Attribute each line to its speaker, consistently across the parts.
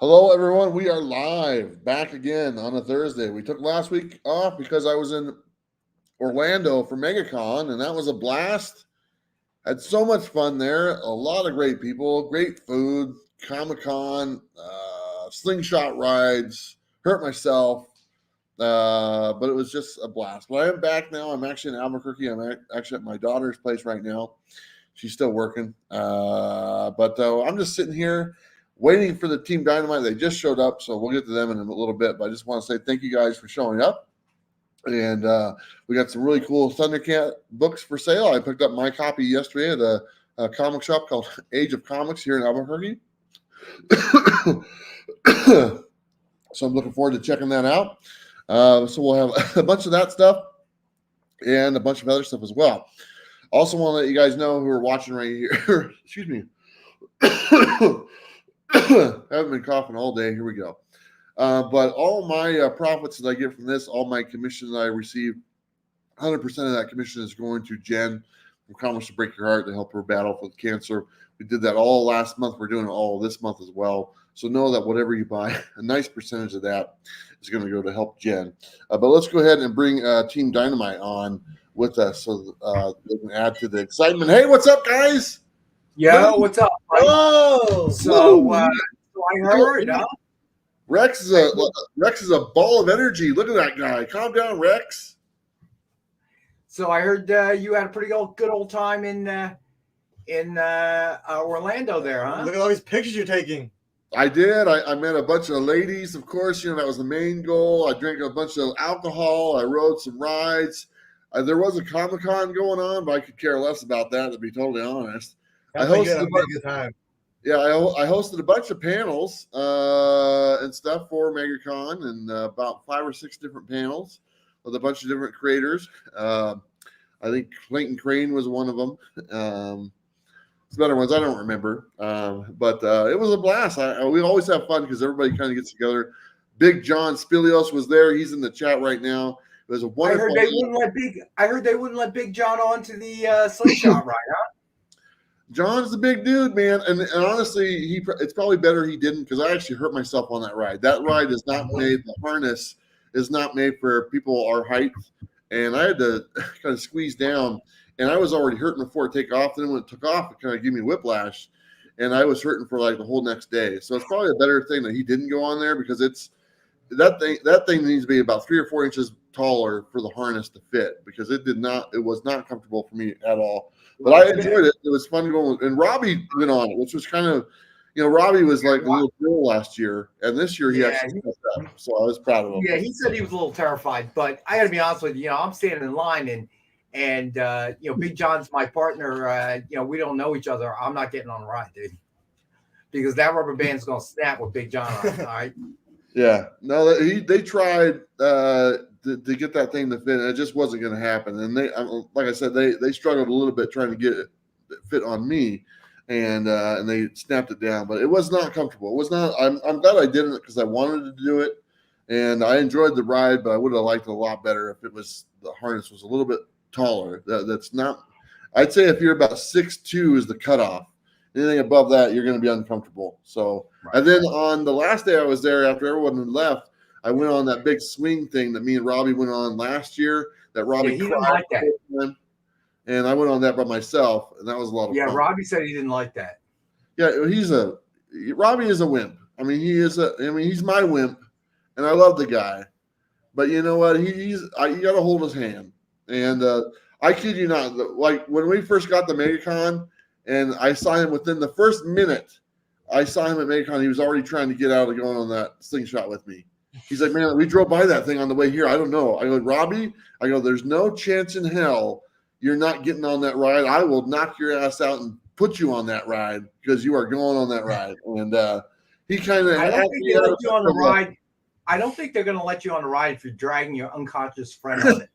Speaker 1: Hello, everyone. We are live back again on a Thursday. We took last week off because I was in Orlando for Megacon, and that was a blast. Had so much fun there. A lot of great people, great food, Comic Con, slingshot rides. Hurt myself, but it was just a blast. But I am back now. I'm actually in Albuquerque. Actually at my daughter's place right now. She's still working, but I'm just sitting here waiting for the Team Dynamite. They just showed up, so we'll get to them in a little bit. But I just want to say thank you guys for showing up. And we got some really cool Thundercat books for sale. I picked up my copy yesterday at a comic shop called Age of Comics here in Albuquerque. So I'm looking forward to checking that out. So we'll have a bunch of that stuff and a bunch of other stuff as well. Also want to let you guys know who are watching right here. Excuse me. I haven't been coughing all day. Here we go. But all my profits that I get from this, all my commission that I receive, 100% of that commission is going to Jenn from Comics to Break Your Heart to help her battle with cancer. We did that all last month. We're doing it all this month as well. So know that whatever you buy, a nice percentage of that is going to go to help Jenn. But let's go ahead and bring Team Dynamite on with us so they can add to the excitement. Hey, what's up, guys?
Speaker 2: Yo, what's up?
Speaker 3: Oh,
Speaker 2: So I heard,
Speaker 1: Rex is a ball of energy. Look at that guy. Calm down, Rex.
Speaker 2: So I heard you had a pretty good old time in Orlando there, huh?
Speaker 3: look at all these pictures you're taking.
Speaker 1: I did. I met a bunch of ladies, of course. That was the main goal. I drank a bunch of alcohol. I rode some rides. There was a Comic-Con going on, but I could care less about that, to be totally honest. I hosted a good time. Yeah, I hosted a bunch of panels and stuff for Megacon, and about 5 or 6 different panels with a bunch of different creators. I think Clayton Crane was one of them. Some other ones I don't remember, but it was a blast. We always have fun because everybody kind of gets together. Big John Spilios was there. He's in the chat right now. It was a wonderful.
Speaker 2: I heard they wouldn't let Big John onto the slingshot ride, huh?
Speaker 1: John's the big dude, man, and honestly, it's probably better he didn't because I actually hurt myself on that ride. That ride is not made. The harness is not made for people our height, and I had to kind of squeeze down, and I was already hurting before it took off. Then when it took off, it kind of gave me whiplash, and I was hurting for like the whole next day. So it's probably a better thing that he didn't go on there because that thing needs to be about 3 or 4 inches taller for the harness to fit because it was not comfortable for me at all. But I enjoyed it. It was fun going. And Robbie went on it, which was kind of, Robbie was like a little girl last year, and this year he actually stepped up. So I was proud of him.
Speaker 2: Yeah, he said he was a little terrified, but I got to be honest with you. I'm standing in line, and Big John's my partner. We don't know each other. I'm not getting on the ride, dude, because that rubber band's gonna snap with Big John on it. All right.
Speaker 1: Yeah. No, they tried to get that thing to fit, and it just wasn't going to happen. And they, like I said, they struggled a little bit trying to get it to fit on me, and they snapped it down. But it was not comfortable. It was not. I'm glad I did it because I wanted to do it, and I enjoyed the ride. But I would have liked it a lot better if the harness was a little bit taller. That's not. I'd say if you're about 6'2" is the cutoff. Anything above that, you're going to be uncomfortable. So, right. And then on the last day I was there, after everyone had left, I went on that big swing thing that me and Robbie went on last year. That Robbie
Speaker 2: he didn't like that.
Speaker 1: And I went on that by myself, and that was a lot of fun.
Speaker 2: Yeah, Robbie said he didn't like that.
Speaker 1: Yeah, Robbie is a wimp. I mean, he's my wimp, and I love the guy. But you know what? You got to hold his hand. And I kid you not, like when we first got the Megacon, and I saw him within the first minute. I saw him at Megacon. He was already trying to get out of going on that slingshot with me. He's like, man, we drove by that thing on the way here. I don't know. I go, Robbie, there's no chance in hell you're not getting on that ride. I will knock your ass out and put you on that ride because you are going on that ride. And he kind of.
Speaker 2: I don't think they let you on the ride. I don't think they're going to let you on the ride if you're dragging your unconscious friend on it.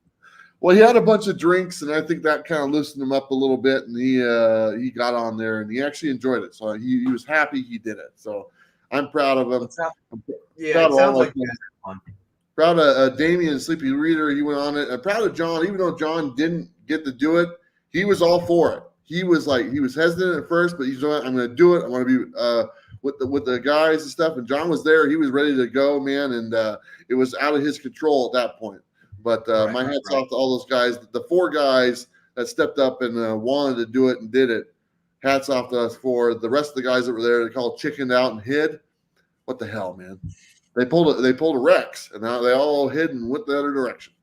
Speaker 1: Well, he had a bunch of drinks, and I think that kind of loosened him up a little bit, and he got on there, and he actually enjoyed it. So he was happy he did it. So I'm proud of him.
Speaker 2: It sounds like fun.
Speaker 1: Proud of Damien, Sleepy Reader. He went on it. I'm proud of John, even though John didn't get to do it. He was all for it. He was hesitant at first, but he's like, I'm going to do it. I'm going to be with the guys and stuff. And John was there; he was ready to go, man. And it was out of his control at that point. But my hats off to all those guys. The 4 guys that stepped up and wanted to do it and did it. Hats off to us for the rest of the guys that were there. They called chickened out and hid. What the hell, man? They pulled a Rex, and now they all hid and went the other direction.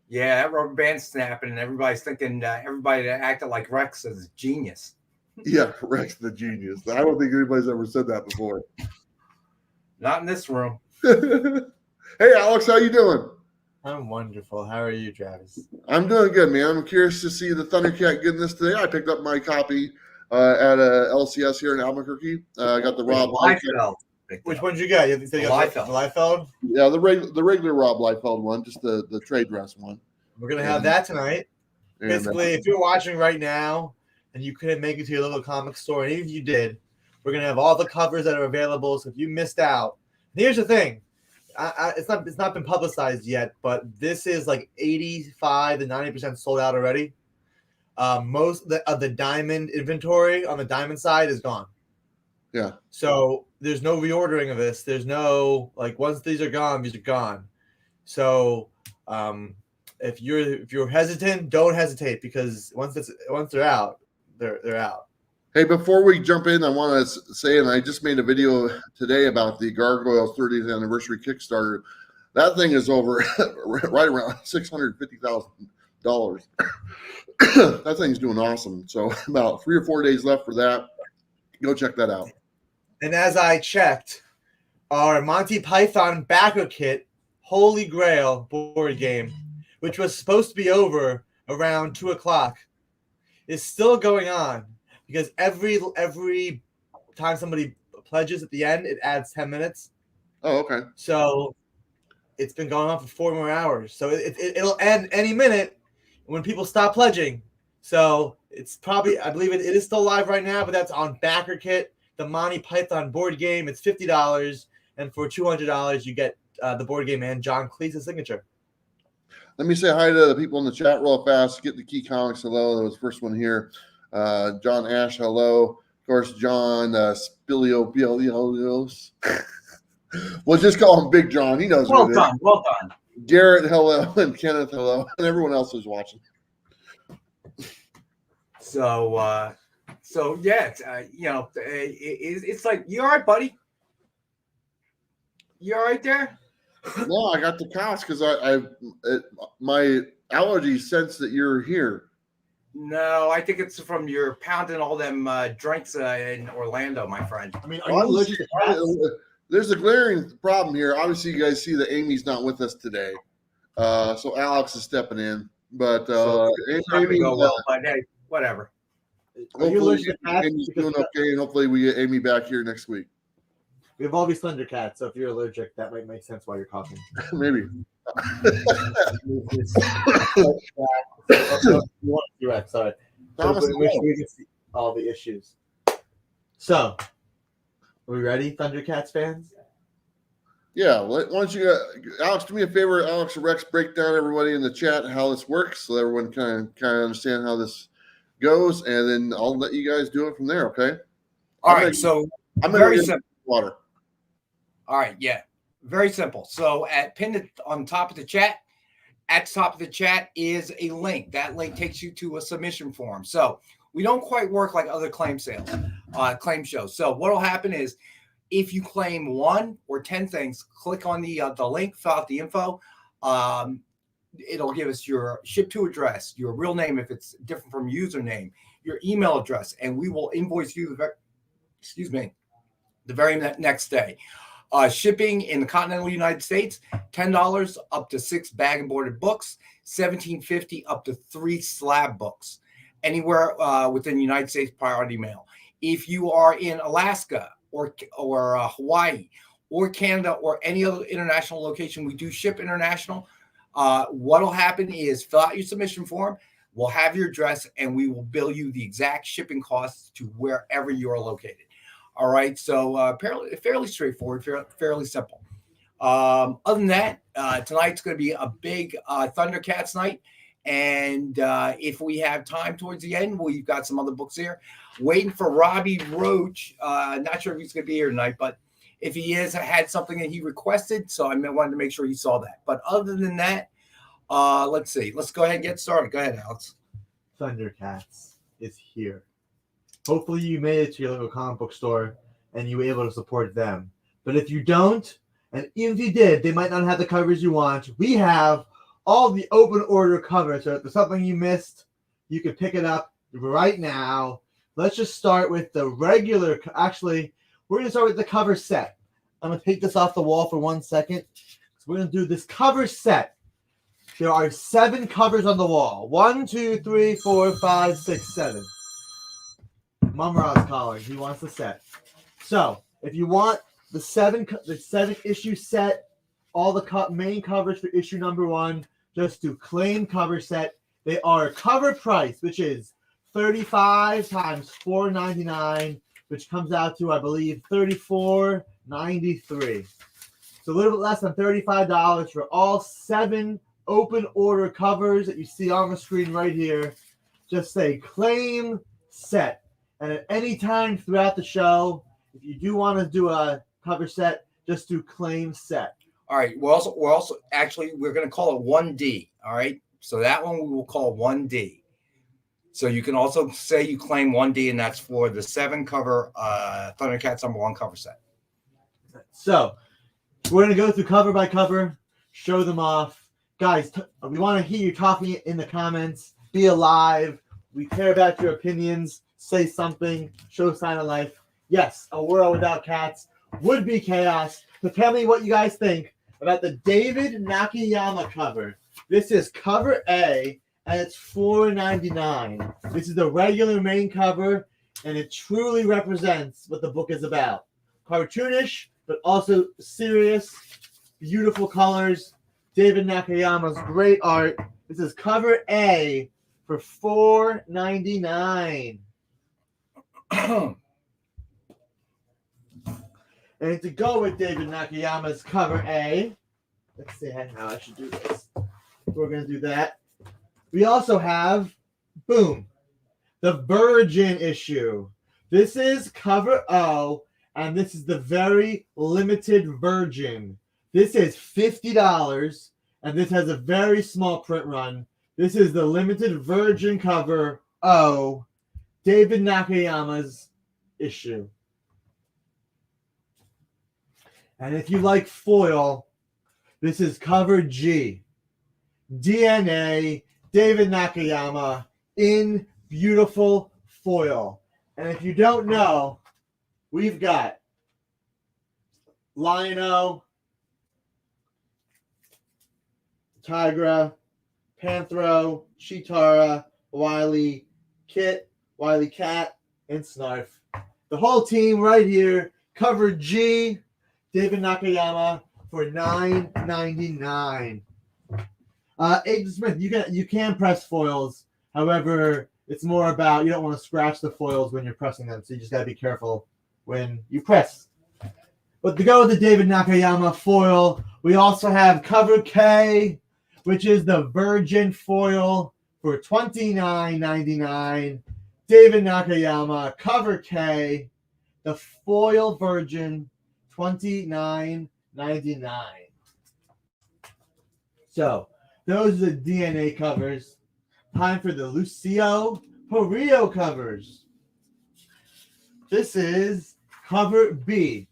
Speaker 2: Yeah, that rubber band's snapping, and everybody's thinking everybody that acted like Rex is genius.
Speaker 1: Yeah, Rex the genius. I don't think anybody's ever said that before.
Speaker 2: Not in this room.
Speaker 1: Hey, Alex, how you doing?
Speaker 3: I'm wonderful. How are you, Travis?
Speaker 1: I'm doing good, man. I'm curious to see the Thundercat getting this today. I picked up my copy at LCS here in Albuquerque. I got the Rob
Speaker 2: Liefeld.
Speaker 3: Which one did you got? You got the Liefeld?
Speaker 1: Yeah, the regular Rob Liefeld one, just the trade dress one.
Speaker 3: We're gonna have that tonight.
Speaker 1: And,
Speaker 3: Basically, if you're watching right now and you couldn't make it to your local comic store, and even if you did, we're gonna have all the covers that are available. So if you missed out, and here's the thing. It's not been publicized yet, but this is like 85 to 90% sold out already. Most of the diamond inventory on the diamond side is gone.
Speaker 1: Yeah.
Speaker 3: So there's no reordering of this. There's no once these are gone, these are gone. So if you're hesitant, don't hesitate because once they're out, they're out.
Speaker 1: Hey, before we jump in, I want to say, and I just made a video today about the Gargoyles 30th anniversary Kickstarter. That thing is over right around $650,000. That thing's doing awesome. So about 3 or 4 days left for that. Go check that out.
Speaker 3: And as I checked, our Monty Python backer kit, Holy Grail board game, which was supposed to be over around 2:00, is still going on. Because every time somebody pledges at the end, it adds 10 minutes.
Speaker 1: Oh, okay.
Speaker 3: So it's been going on for 4 more hours. So it'll end any minute when people stop pledging. So it's probably, I believe it is still live right now, but that's on Backer Kit, the Monty Python board game. It's $50. And for $200, you get the board game and John Cleese's signature. Let
Speaker 1: me say hi to the people in the chat real fast. Get the Key Comics. Hello. That was the first one here. John Ash, hello. Of course, John Spilio Bielios. We'll just call him Big John. He knows.
Speaker 2: Well done. Well done.
Speaker 1: Garrett, hello, and Kenneth, hello, and everyone else who's watching.
Speaker 2: So yeah, it's like, you all right, buddy? You all right there?
Speaker 1: No, I got the cost because my allergies sense that you're here.
Speaker 2: No, I think it's from your pounding all them drinks in Orlando, my friend.
Speaker 3: I mean, are you allergic to cats?
Speaker 1: There's a glaring problem here. Obviously, you guys see that Amy's not with us today, so Alex is stepping in. But
Speaker 2: Amy, but hey, whatever.
Speaker 3: Are you allergic to cats?
Speaker 1: Amy's doing okay, and hopefully we get Amy back here next week.
Speaker 3: We have all these Thundercats, so if you're allergic, that might make sense why you're coughing.
Speaker 1: Maybe.
Speaker 3: Sorry. Thomas, make sure we can see all the issues. So, are we ready, Thundercats fans?
Speaker 1: Yeah. Why don't you, Alex, do me a favor, Alex and Rex, break down everybody in the chat how this works so everyone kind of understand how this goes, and then I'll let you guys do it from there. Okay.
Speaker 2: All right. So
Speaker 1: I'm
Speaker 2: very simple.
Speaker 1: Water.
Speaker 2: All right. Yeah. Very simple. So pinned on top of the chat, at the top of the chat is a link. That link takes you to a submission form. So we don't quite work like other claim shows. So what will happen is if you claim 1 or 10 things, click on the link, fill out the info. It'll give us your ship to address, your real name if it's different from username, your email address, and we will invoice you the very next day. Shipping in the continental United States, $10 up to 6 bag and boarded books, $17.50 up to 3 slab books, anywhere within the United States, priority mail. If you are in Alaska or Hawaii or Canada or any other international location, we do ship international. What will happen is fill out your submission form. We'll have your address and we will bill you the exact shipping costs to wherever you're located. All right, so fairly straightforward, fairly simple. Other than that, tonight's going to be a big Thundercats night, And if we have time towards the end, we've got some other books here. Waiting for Robbie Roach. Not sure if he's going to be here tonight, but if he is, I had something that he requested, so I wanted to make sure he saw that. But other than that, let's see. Let's go ahead and get started. Go ahead, Alex.
Speaker 3: Thundercats is here. Hopefully you made it to your local comic book store and you were able to support them. But if you don't, and even if you did, they might not have the covers you want. We have all the open order covers. So if there's something you missed, you can pick it up right now. Let's just start with the regular. Actually, we're going to start with the cover set. I'm going to take this off the wall for 1 second. So we're going to do this cover set. There are 7 covers on the wall. 1, 2, 3, 4, 5, 6, 7. Mumra's calling. He wants the set. So if you want the 7 issue set, all the main covers for issue number 1, just do claim cover set. They are cover price, which is $35 times $4.99, which comes out to, I believe, $34.93. So a little bit less than $35 for all 7 open order covers that you see on the screen right here. Just say claim set. And at any time throughout the show, if you do want to do a cover set, just do claim set.
Speaker 2: All right. We're going to call it 1D. All right. So that one we will call 1D. So you can also say you claim 1D, and that's for the 7 cover Thundercats #1 cover set.
Speaker 3: So we're going to go through cover by cover, show them off. Guys, we want to hear you talking in the comments. Be alive. We care about your opinions. Say something. Show a sign of life. Yes, a world without cats would be chaos. So tell me what you guys think about the David Nakayama cover. This is cover A, and it's $4.99. This is the regular main cover, and it truly represents what the book is about. Cartoonish, but also serious, beautiful colors. David Nakayama's great art. This is cover A for $4.99. And to go with David Nakayama's cover A, let's see how I should do this. We're going to do that. We also have, boom, the Virgin issue. This is cover O, and this is the very limited Virgin. This is $50, and this has a very small print run. This is the limited Virgin cover O, David Nakayama's issue. And if you like foil, this is cover G. DNA, David Nakayama in beautiful foil. And if you don't know, we've got Lion-O, Tigra, Panthro, Chitara, Wily Kit, Wily Cat, and Snarf. The whole team right here, cover G, David Nakayama for $9.99. Agent Smith, you can press foils. However, it's more about you don't want to scratch the foils when you're pressing them, so you just got to be careful when you press. But to go with the David Nakayama foil, we also have cover K, which is the Virgin foil for $29.99. David Nakayama, cover K, the foil Virgin, $29.99. So those are the DNA covers. Time for the Lucio Perillo covers. This is cover B.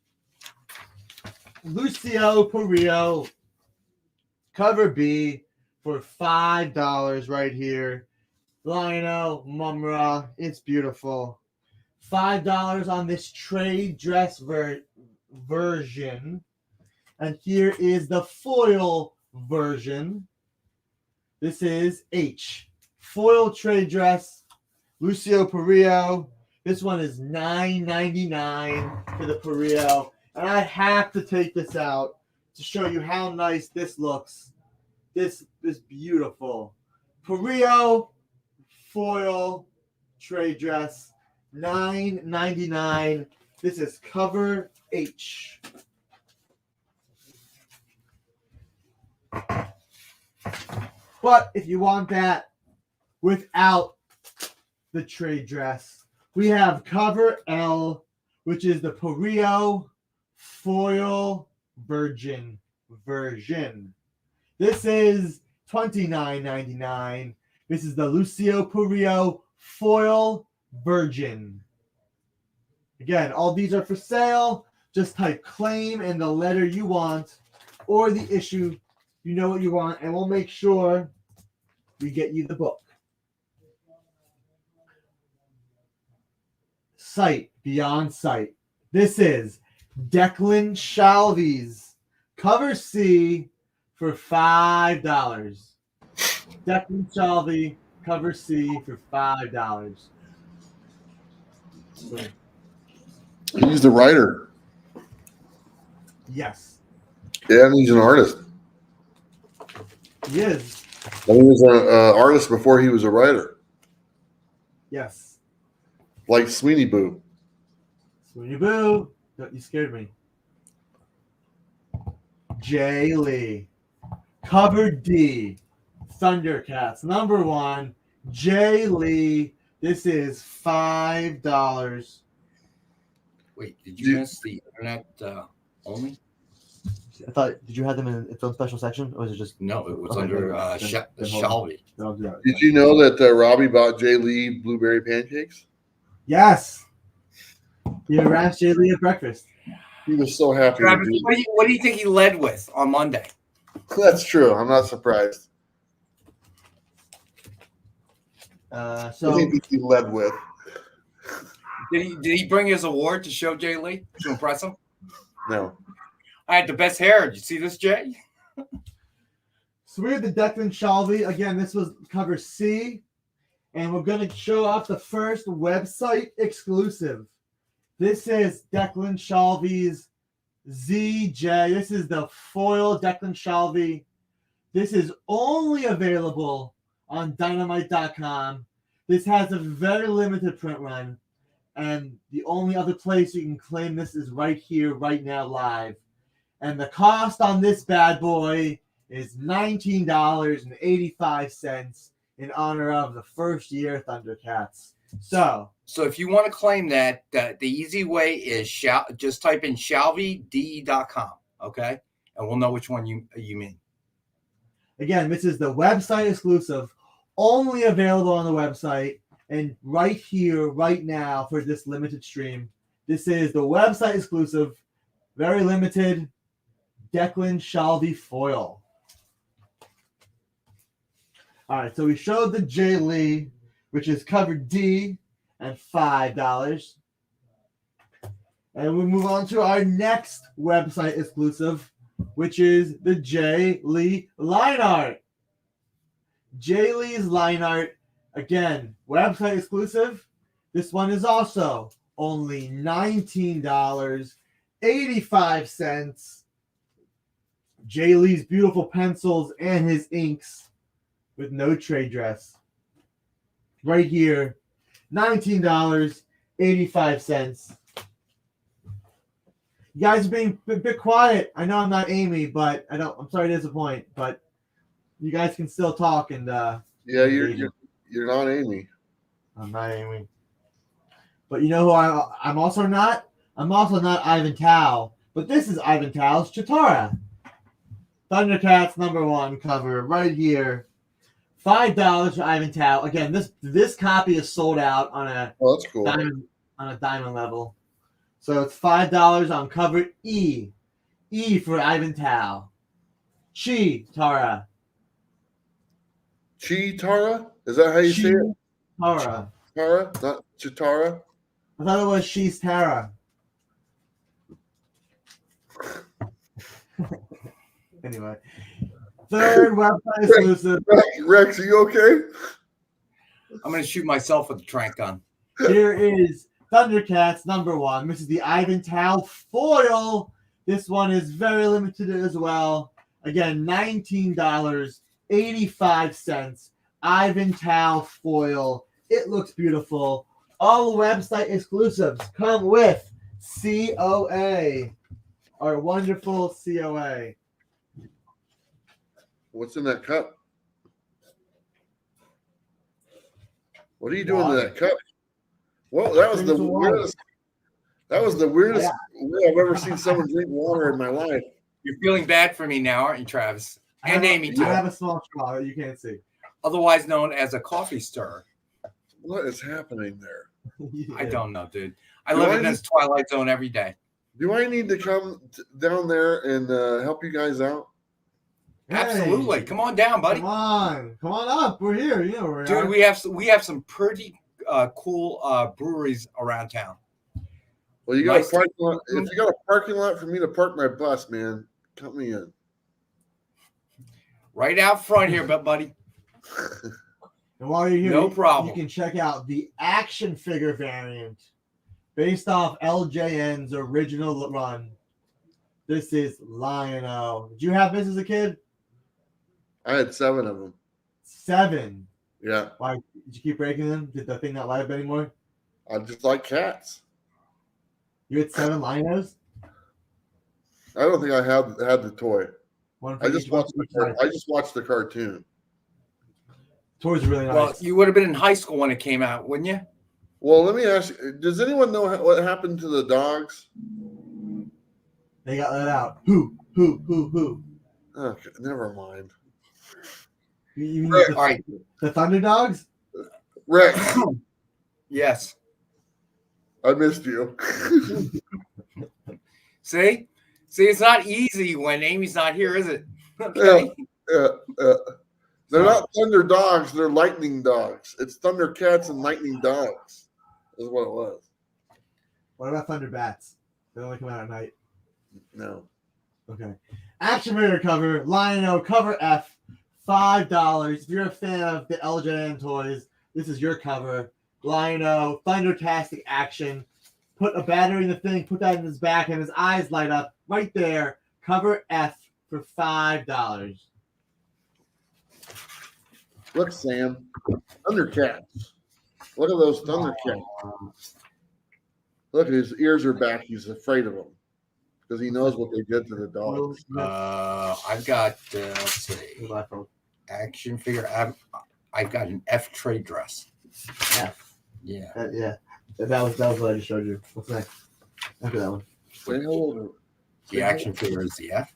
Speaker 3: Lucio Perillo, cover B for $5 right here. Lion-O, Mumra, it's beautiful. $5 on this trade dress version. And here is the foil version. This is H. Foil trade dress, Lucio Perillo. This one is $9.99 for the Perillo. And I have to take this out to show you how nice this looks. This is beautiful. Perillo foil trade dress, $9.99. This is cover H. But if you want that without the trade dress, we have cover L, which is the Perio foil virgin version. This is $29.99. This is the Lucio Perio foil virgin. Again, all these are for sale. Just type claim and the letter you want or the issue. You know what you want, and we'll make sure we get you the book. Sight beyond sight. This is Declan Shalvey's cover C for $5. Declan Shalvey cover C for $5.
Speaker 1: He's the writer.
Speaker 3: Yes,
Speaker 1: Yeah, and he's an artist.
Speaker 3: he is.
Speaker 1: I mean, he was an artist before he was a writer,
Speaker 3: Yes.
Speaker 1: like Sweeney Boo.
Speaker 3: Sweeney Boo. No, you scared me. Jay Lee. Cover D. Thundercats. Number 1. Jay Lee. This is $5.
Speaker 2: Wait, did you miss the internet only?
Speaker 3: I thought, did you have them in its own special section, or was it just?
Speaker 2: No, it was
Speaker 3: Okay,
Speaker 2: under
Speaker 3: then
Speaker 2: Shelby.
Speaker 1: Did you know that Robbie bought Jay Lee blueberry pancakes?
Speaker 3: Yes. You harassed Jay Lee at breakfast.
Speaker 1: He was so happy.
Speaker 2: Travis, what do you think he led with on Monday?
Speaker 1: That's true. I'm not surprised. What do you think he led with?
Speaker 2: Did he bring his award to show Jay Lee to impress him?
Speaker 1: No.
Speaker 2: I had the best hair. Did you see this, Jay?
Speaker 3: So we have the Declan Shalvey. Again, this was cover C. And we're going to show off the first website exclusive. This is Declan Shalvey's ZJ. This is the foil Declan Shalvey. This is only available on Dynamite.com. This has a very limited print run. And the only other place you can claim this is right here, right now, live. And the cost on this bad boy is $19.85 in honor of the first year Thundercats. So
Speaker 2: if you want to claim that, the easy way is just type in shalveyde.com, okay? And we'll know which one you mean.
Speaker 3: Again, this is the website exclusive, only available on the website, and right here, right now, for this limited stream. This is the website exclusive, very limited, Declan Shalvey foil. All right, so we showed the Jay Lee, which is cover D at $5. And we move on to our next website exclusive, which is the Jay Lee line art. Jay Lee's line art, again, website exclusive. This one is also only $19.85. Jay Lee's beautiful pencils and his inks with no trade dress. Right here, $19.85. You guys are being a bit quiet. I know I'm not Amy, but I'm sorry to disappoint, but you guys can still talk and
Speaker 1: Yeah, you're not Amy.
Speaker 3: I'm not Amy. But you know who I'm also not? I'm also not Ivan Tao. But this is Ivan Tao's Chitara. Thundercats #1 cover right here. $5 for Ivan Tao. Again, this copy is sold out on a
Speaker 1: that's cool.
Speaker 3: diamond level. So it's $5 on cover E. E for Ivan Tao. Chitara.
Speaker 1: Chitara? Is that how you say it?
Speaker 3: Chitara.
Speaker 1: Tara, not Chitara.
Speaker 3: I thought it was She's Tara. Anyway. Third website exclusive.
Speaker 1: Rex, are you okay?
Speaker 2: I'm going to shoot myself with a trank gun.
Speaker 3: Here is Thundercats #1. This is the Ivan Tao foil. This one is very limited as well. Again, $19.85. Ivan Tao foil. It looks beautiful. All website exclusives come with COA. Our wonderful COA.
Speaker 1: What's in that cup? What are you doing
Speaker 3: Water.
Speaker 1: to that cup? Well, that was the
Speaker 3: Drink some water.
Speaker 1: weirdest. That was the weirdest way I've ever seen someone drink water in my life.
Speaker 2: You're feeling bad for me now, aren't you, Travis? And Amy,
Speaker 3: I
Speaker 2: too.
Speaker 3: have a small straw that you can't see.
Speaker 2: Otherwise known as a coffee stirrer.
Speaker 1: What is happening there?
Speaker 2: I don't know, dude. I live in this twilight zone every day.
Speaker 1: Do I need to come down there and help you guys out?
Speaker 3: Hey,
Speaker 2: Absolutely. Come on down, buddy.
Speaker 3: Come on up. We're here. You know where we are.
Speaker 2: Dude, we have some pretty cool breweries around town.
Speaker 1: Well, you got
Speaker 2: Nice.
Speaker 1: a parking lot. If you got a parking lot for me to park my bus, man, count me in.
Speaker 2: Right out front here, buddy.
Speaker 3: And while you're here,
Speaker 2: No problem.
Speaker 3: you can check out the action figure variant based off LJN's original run. This is Lion-O. Did you have this as a kid?
Speaker 1: I had 7 of them.
Speaker 3: 7.
Speaker 1: Yeah,
Speaker 3: Why did you keep breaking them? Did the thing not light up anymore?
Speaker 1: I just like cats.
Speaker 3: You had 7 Lion-Os?
Speaker 1: I don't think I had the toy.
Speaker 3: One for
Speaker 1: I just
Speaker 3: each one
Speaker 1: watched
Speaker 3: for each
Speaker 1: the
Speaker 3: side.
Speaker 1: cartoon.
Speaker 3: Toys are really nice.
Speaker 2: Well, you would have been in high school when it came out, wouldn't you?
Speaker 1: Well, let me ask you: does anyone know what happened to the dogs?
Speaker 3: They got let out. Who?
Speaker 1: Okay, never mind.
Speaker 3: You mean
Speaker 1: Rex.
Speaker 3: the,
Speaker 2: All right.
Speaker 3: the Thunder Dogs?
Speaker 1: Rex,
Speaker 2: Yes.
Speaker 1: I missed you.
Speaker 2: See, it's not easy when Amy's not here, is it? Okay.
Speaker 1: They're not thunder dogs; they're lightning dogs. It's Thundercats and lightning dogs. Is what it was.
Speaker 3: What about Thunder Bats? They only come out at night.
Speaker 1: No.
Speaker 3: Okay. Action figure cover, Lion-O, cover F, $5. If you're a fan of the LJN toys, this is your cover. Lion-O, Thundertastic action. Put a battery in the thing, put that in his back, and his eyes light up right there. Cover F for $5.
Speaker 1: Look, Sam. Thundercats. Look at those Thundercats. Look, his ears are back. He's afraid of them because he knows what they did to the dogs.
Speaker 2: I've got let's see, action figure. I've got an F trade dress.
Speaker 3: F.
Speaker 2: Yeah.
Speaker 3: Yeah. That was what I just showed you. What's next? After that one.
Speaker 1: Say hello
Speaker 2: The action figure is the F.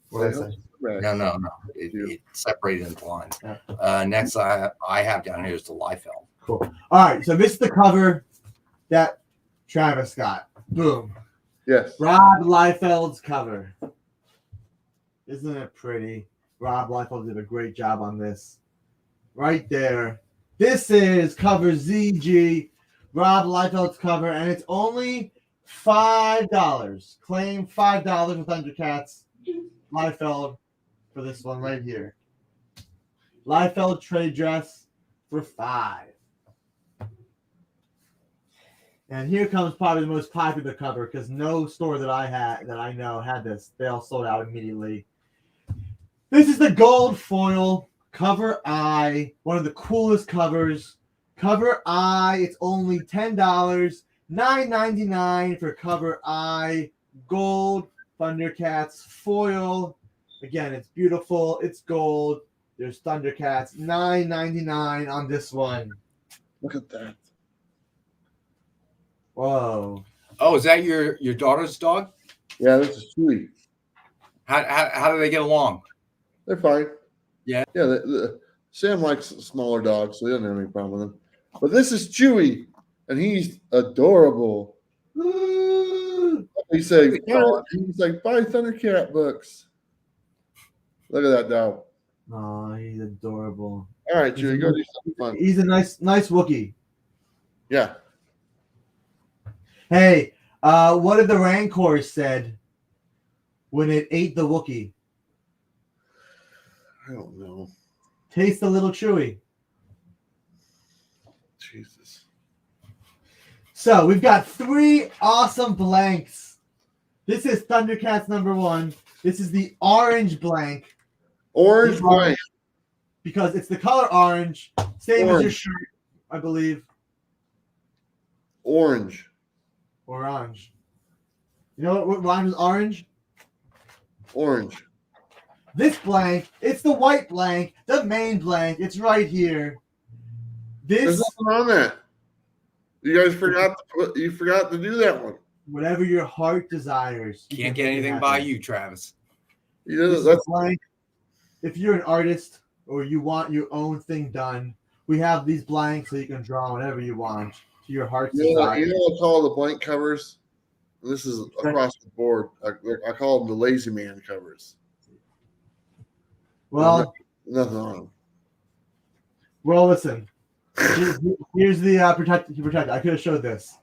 Speaker 3: What did I say?
Speaker 1: Rex.
Speaker 2: No. It separated into lines. Next, I have down here is the Liefeld.
Speaker 3: Cool. All right. So this is the cover that Travis got. Boom.
Speaker 1: Yes.
Speaker 3: Rob Liefeld's cover. Isn't it pretty? Rob Liefeld did a great job on this. Right there. This is cover ZG. Rob Liefeld's cover, and it's only $5. Claim $5 with Thundercats. Liefeld for this one right here. Liefeld trade dress for $5. And here comes probably the most popular cover because no store that I know had this. They all sold out immediately. This is the gold foil cover I, one of the coolest covers. Cover I, it's only $10, $9.99 for cover I, gold Thundercats foil. Again, it's beautiful. It's gold. There's Thundercats, $9.99 on this one.
Speaker 1: Look at that.
Speaker 3: Whoa.
Speaker 2: Oh, is that your daughter's dog?
Speaker 1: Yeah, this is Chewy.
Speaker 2: How do they get along?
Speaker 1: They're fine.
Speaker 2: Yeah.
Speaker 1: Yeah. Sam likes smaller dogs, so he doesn't have any problem with them. But this is Chewy, and he's adorable. He's like, buy Thundercat books. Look at that dog.
Speaker 3: Oh, he's adorable.
Speaker 1: All right, Chewy, go do something fun.
Speaker 3: He's a nice Wookiee.
Speaker 1: Yeah.
Speaker 3: Hey, what did the Rancor said when it ate the Wookiee?
Speaker 1: I don't know.
Speaker 3: Taste a little chewy.
Speaker 1: Jesus.
Speaker 3: So we've got 3 awesome blanks. This is Thundercats number 1. This is the orange blank.
Speaker 1: Orange blank.
Speaker 3: Because it's the color orange. Same as your
Speaker 1: Orange.
Speaker 3: shirt, I believe.
Speaker 1: Orange.
Speaker 3: Orange. You know what rhymes with orange?
Speaker 1: Orange.
Speaker 3: This blank, it's the white blank, the main blank. It's right here.
Speaker 1: There's
Speaker 3: This,
Speaker 1: nothing on that. You guys forgot to do that one.
Speaker 3: whatever your heart desires. You
Speaker 2: Can't
Speaker 3: can
Speaker 2: get
Speaker 3: make it
Speaker 2: anything
Speaker 3: happen.
Speaker 2: by you, Travis.
Speaker 1: You know,
Speaker 3: This is
Speaker 1: that's
Speaker 3: blank. If you're an artist or you want your own thing done, we have these blanks so you can draw whatever you want to your heart's desire.
Speaker 1: you know what I call the blank covers? This is across the board. I call them the lazy man covers.
Speaker 3: Well,
Speaker 1: Nothing on them.
Speaker 3: well, listen. Here's the protect. I could have showed this.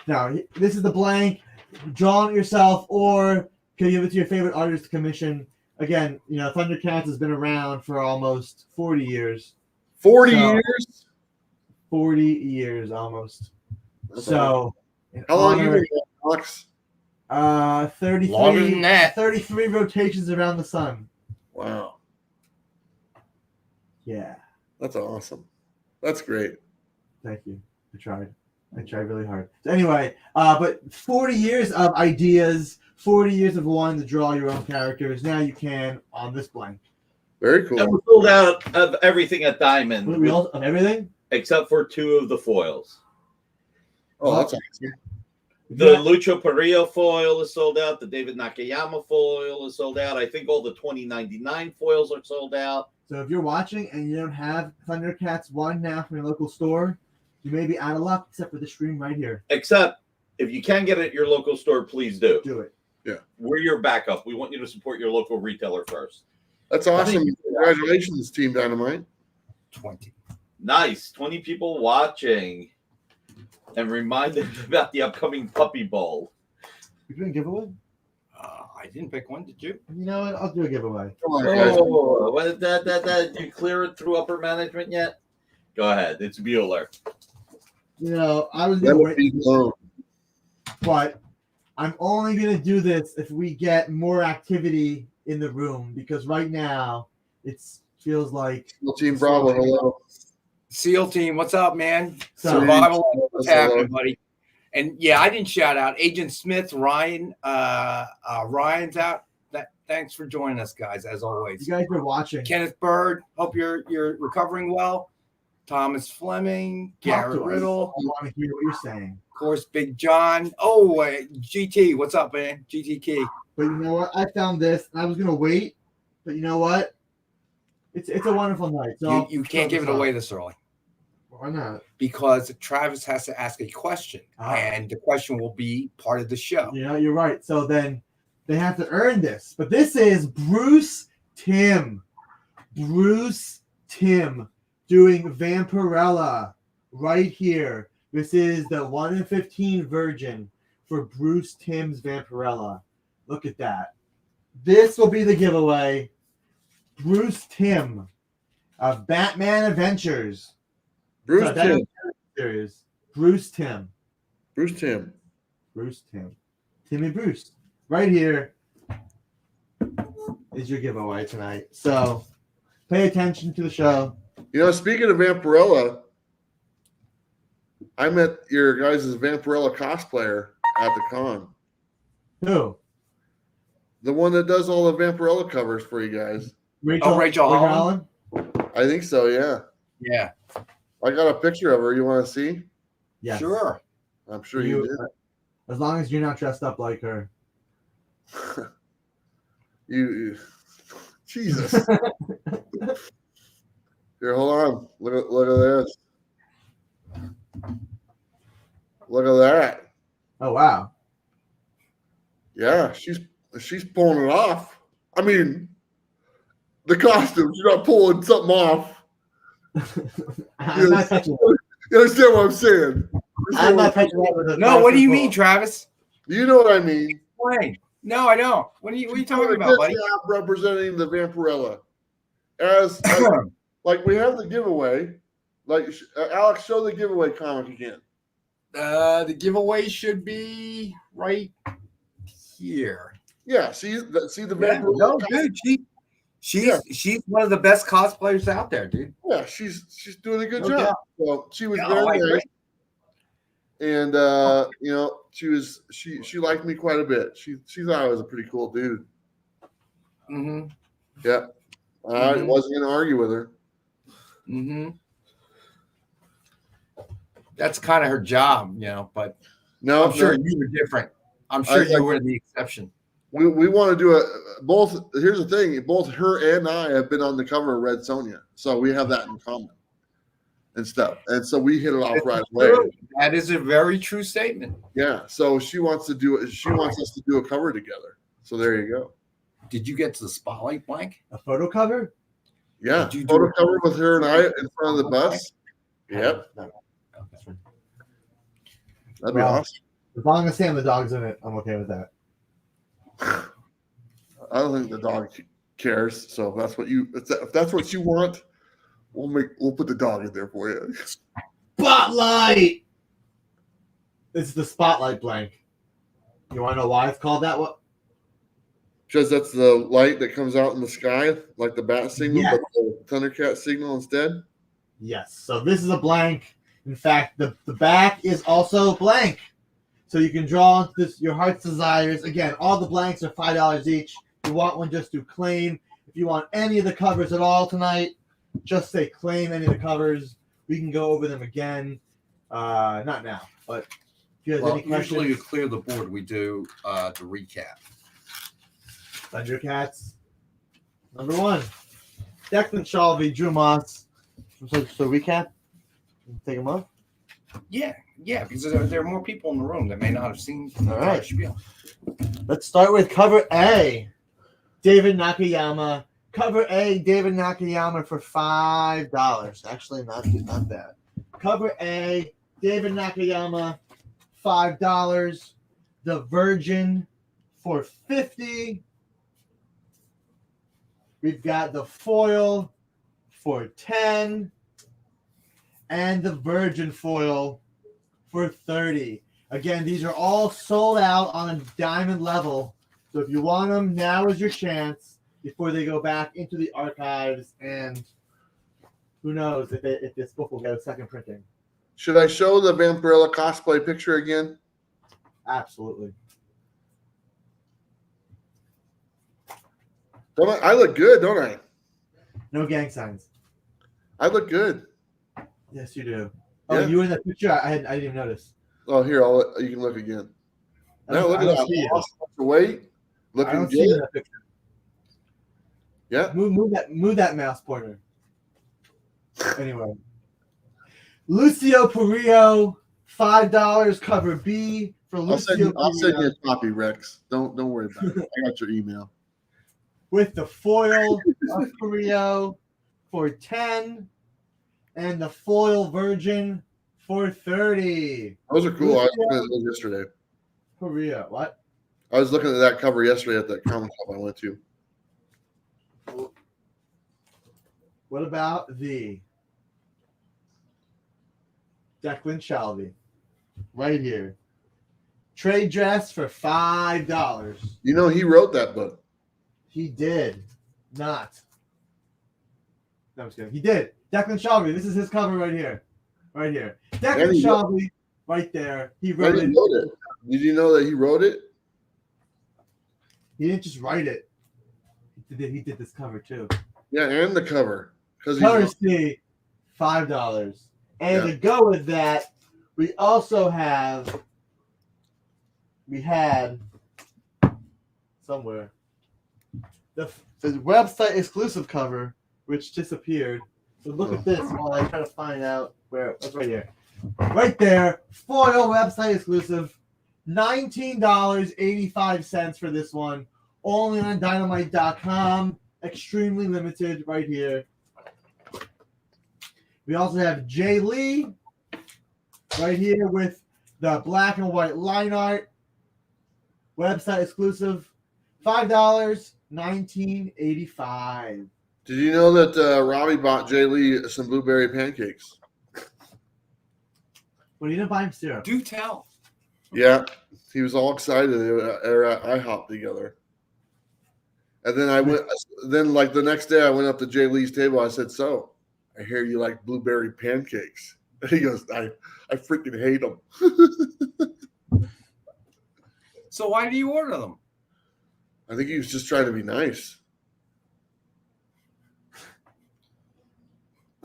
Speaker 3: Now, this is the blank. Draw it yourself, or can you give it to your favorite artist to commission? Again, you know, Thundercats has been around for almost 40 years.
Speaker 1: 40
Speaker 3: So-
Speaker 1: years?
Speaker 3: 40 years almost.
Speaker 1: That's
Speaker 3: So, in
Speaker 1: How long you
Speaker 3: honor-
Speaker 1: been doing, Alex?
Speaker 3: 33,
Speaker 2: Longer than that.
Speaker 3: 33 rotations around the sun.
Speaker 1: Wow.
Speaker 3: Yeah.
Speaker 1: That's awesome. That's great.
Speaker 3: Thank you. I tried really hard. So anyway, but 40 years of ideas, 40 years of wanting to draw your own characters. Now you can on this blank.
Speaker 1: Very cool.
Speaker 4: And we sold out of everything at Diamond,
Speaker 3: We all of everything.
Speaker 4: except for 2 of the foils.
Speaker 1: Oh, that's awesome.
Speaker 4: The
Speaker 3: Yeah.
Speaker 4: Lucho Perillo foil is sold out. The David Nakayama foil is sold out. I think all the 2099 foils are sold out.
Speaker 3: So if you're watching and you don't have Thundercats 1 now from your local store, you may be out of luck, except for the stream right here.
Speaker 4: Except if you can get it at your local store, please do.
Speaker 3: Do it.
Speaker 4: We're your backup. We want you to support your local retailer first.
Speaker 1: That's awesome. Congratulations, Team Dynamite.
Speaker 2: 20.
Speaker 4: Nice. 20 people watching. And remind them about the upcoming Puppy Bowl.
Speaker 3: You doing a giveaway?
Speaker 2: I didn't pick one, did you?
Speaker 3: You know what? I'll do a giveaway.
Speaker 1: Come on, guys.
Speaker 4: Oh, what, did you clear it through upper management yet? Go ahead. It's Bueller.
Speaker 3: You know, I was
Speaker 1: Let
Speaker 3: gonna
Speaker 1: it
Speaker 3: wait,
Speaker 1: be known.
Speaker 3: but I'm only gonna do this if we get more activity in the room, because right now it feels like
Speaker 1: Well, Team Bravo, hello.
Speaker 2: SEAL team, what's up, man?
Speaker 3: So-
Speaker 2: Survival, what's
Speaker 1: Hello.
Speaker 2: happening, buddy? And yeah, I didn't shout out Agent Smith, Ryan. Ryan's out. Thanks for joining us, guys, as always.
Speaker 3: you guys are watching.
Speaker 2: Kenneth Bird, hope you're recovering well. Thomas Fleming,
Speaker 3: Talk to
Speaker 2: Garrett
Speaker 3: us.
Speaker 2: Riddle,
Speaker 3: I want to hear what you're saying.
Speaker 2: of course, Big John. Oh, GT, what's up, man? GT Key.
Speaker 3: But you know what? I found this, and I was gonna wait, but you know what? It's a wonderful night. So
Speaker 2: You can't give it away this early
Speaker 3: Why not?
Speaker 2: because Travis has to ask a question,
Speaker 3: Ah.
Speaker 2: and the question will be part of the show.
Speaker 3: You know, you're right. So then they have to earn this. But this is Bruce Timm. Bruce Timm doing Vampirella right here. This is the 1 in 15 virgin for Bruce Timm's Vampirella. Look at that. This will be the giveaway. Bruce Timm of Batman Adventures.
Speaker 1: Bruce
Speaker 3: So that
Speaker 1: Tim.
Speaker 3: is serious. Bruce Timm.
Speaker 1: Bruce Tim.
Speaker 3: Bruce Timm. Timmy Bruce. Right here is your giveaway tonight. So pay attention to the show.
Speaker 1: You know, speaking of Vampirella, I met your guys' Vampirella cosplayer at the con.
Speaker 3: Who?
Speaker 1: The one that does all the Vampirella covers for you guys.
Speaker 2: Rachel Holland?
Speaker 1: I think so, yeah.
Speaker 2: Yeah,
Speaker 1: I got a picture of her. You want to see?
Speaker 3: Yes.
Speaker 2: sure.
Speaker 1: I'm sure you did.
Speaker 3: As long as you're not dressed up like her.
Speaker 1: You Jesus. Here, hold on. Look at this. Look at that.
Speaker 3: Oh wow.
Speaker 1: Yeah, she's pulling it off. I mean, the costume, she's not pulling something off.
Speaker 3: I'm not touching it.
Speaker 1: You understand what I'm saying?
Speaker 3: I'm not touching that with a
Speaker 2: No, what do you
Speaker 3: knife
Speaker 2: mean,
Speaker 3: or
Speaker 2: Travis?
Speaker 1: You know what I mean.
Speaker 2: Explain. No, I don't. What are you talking
Speaker 1: Doing a
Speaker 2: about,
Speaker 1: good
Speaker 2: buddy?
Speaker 1: job representing the Vampirella. As like we have the giveaway. Like Alex, show the giveaway comic again.
Speaker 2: The giveaway should be right here.
Speaker 1: Yeah, see the
Speaker 2: Yeah,
Speaker 1: Vampirella.
Speaker 2: no,
Speaker 1: costume?
Speaker 2: dude, she's one of the best cosplayers out there, dude.
Speaker 1: Yeah, she's doing a good
Speaker 2: No
Speaker 1: job.
Speaker 2: doubt.
Speaker 1: So she was
Speaker 2: No,
Speaker 1: very
Speaker 2: I agree.
Speaker 1: nice. And you know, she liked me quite a bit. She thought I was a pretty cool dude.
Speaker 2: Mm-hmm.
Speaker 1: Yeah. I
Speaker 2: Mhm.
Speaker 1: wasn't gonna argue with her.
Speaker 2: Mm-hmm. that's kind of her job, But
Speaker 1: No,
Speaker 2: I'm sure
Speaker 1: no.
Speaker 2: you were different. I'm sure you
Speaker 1: like-
Speaker 2: were the exception.
Speaker 1: We want to do both. Here's the thing: both her and I have been on the cover of Red Sonja, so we have that in common and stuff. And so we hit it off right away.
Speaker 2: True. That is a very true statement.
Speaker 1: Yeah. So she wants to do it. She wants us to do a cover together. So there you go.
Speaker 2: Did you get to the spotlight blank?
Speaker 3: A photo cover?
Speaker 1: Yeah.
Speaker 2: Did you
Speaker 1: Photo
Speaker 2: do-
Speaker 1: cover with her and I in front of the bus. Yep.
Speaker 3: No.
Speaker 1: That'd be
Speaker 3: Well,
Speaker 1: awesome.
Speaker 3: As long as Sam the dog's in it, I'm okay with that.
Speaker 1: I don't think the dog cares. So if that's what you want, we'll put the dog in there for you.
Speaker 3: Spotlight! It's the spotlight blank. You want to know why it's called that? What?
Speaker 1: Because that's the light that comes out in the sky, like the bat signal,
Speaker 3: Yeah.
Speaker 1: but the Thundercat signal instead.
Speaker 3: Yes. So this is a blank. In fact, the back is also blank. So you can draw your heart's desires. Again, all the blanks are $5 each. If you want one, just do claim. If you want any of the covers at all tonight, just say claim any of the covers. We can go over them again. Not now, but if you have any questions.
Speaker 2: Usually to clear the board, we do the recap.
Speaker 3: Thundercats. Number 1. Declan Shalvey, Drew Moss. So recap? Take them off?
Speaker 2: Yeah, because there are more people in the room that may not have seen the
Speaker 3: All right.
Speaker 2: spiel.
Speaker 3: Let's start with cover A. David Nakayama. Cover A, David Nakayama for $5. Actually, not bad. Cover A, David Nakayama, $5. The Virgin for $50. We've got the foil for $10. And the Virgin foil for $30. Again, these are all sold out on a diamond level. So if you want them, now is your chance before they go back into the archives. And who knows if this book will get a second printing.
Speaker 1: Should I show the Vampirella cosplay picture again?
Speaker 3: Absolutely.
Speaker 1: I look good, don't I?
Speaker 3: No gang signs.
Speaker 1: I look good.
Speaker 3: Yes, you do. Oh,
Speaker 1: Yeah.
Speaker 3: you were in that picture? I didn't even notice.
Speaker 1: Oh, here, you can look again. Now look at
Speaker 3: don't
Speaker 1: that.
Speaker 3: see you.
Speaker 1: Lost a bunch of weight.
Speaker 3: I
Speaker 1: Looking
Speaker 3: don't see you in
Speaker 1: good.
Speaker 3: that picture.
Speaker 1: Yeah.
Speaker 3: Move that mouse pointer. Anyway. Lucio Perillo, $5. Cover B for
Speaker 1: I'll send
Speaker 3: Lucio
Speaker 1: you
Speaker 3: Perillo
Speaker 1: a copy, Rex. Don't worry about it. I got your email.
Speaker 3: with the foil of Perillo for $10 and the foil Virgin for $30.
Speaker 1: Those are cool. I was looking at those yesterday.
Speaker 3: Perillo, what?
Speaker 1: I was looking at that cover yesterday at that comic shop I went to.
Speaker 3: What about the Declan Shalvey? Right here. Trade dress for $5.
Speaker 1: You know, he wrote that book.
Speaker 3: He did not. No, I'm just kidding. He did. Declan Shalvey. This is his cover right here. Right here. Declan
Speaker 1: he
Speaker 3: Shalvey, right there. He
Speaker 1: And
Speaker 3: wrote
Speaker 1: he
Speaker 3: it.
Speaker 1: wrote it. Did you know that he wrote it?
Speaker 3: He didn't just write it. He did this cover too.
Speaker 1: Yeah, and the cover. Because
Speaker 3: Cover C, $5. And
Speaker 1: Yeah.
Speaker 3: to go with that, we also had somewhere the website exclusive cover, which disappeared. So look at this while I try to find out where it's right here. Right there, foil website exclusive, $19.85 for this one. Only on Dynamite.com. Extremely limited right here. We also have Jay Lee right here with the black and white line art. Website exclusive. $5, $19.85.
Speaker 1: Did you know that Robbie bought Jay Lee some blueberry pancakes?
Speaker 3: Well, you didn't buy him syrup.
Speaker 2: Do tell.
Speaker 1: Yeah, he was all excited. They were at IHOP together. And then like the next day, I went up to Jay Lee's table. I said, "So, I hear you like blueberry pancakes." And he goes, "I freaking hate them."
Speaker 2: So why do you order them?
Speaker 1: I think he was just trying to be nice.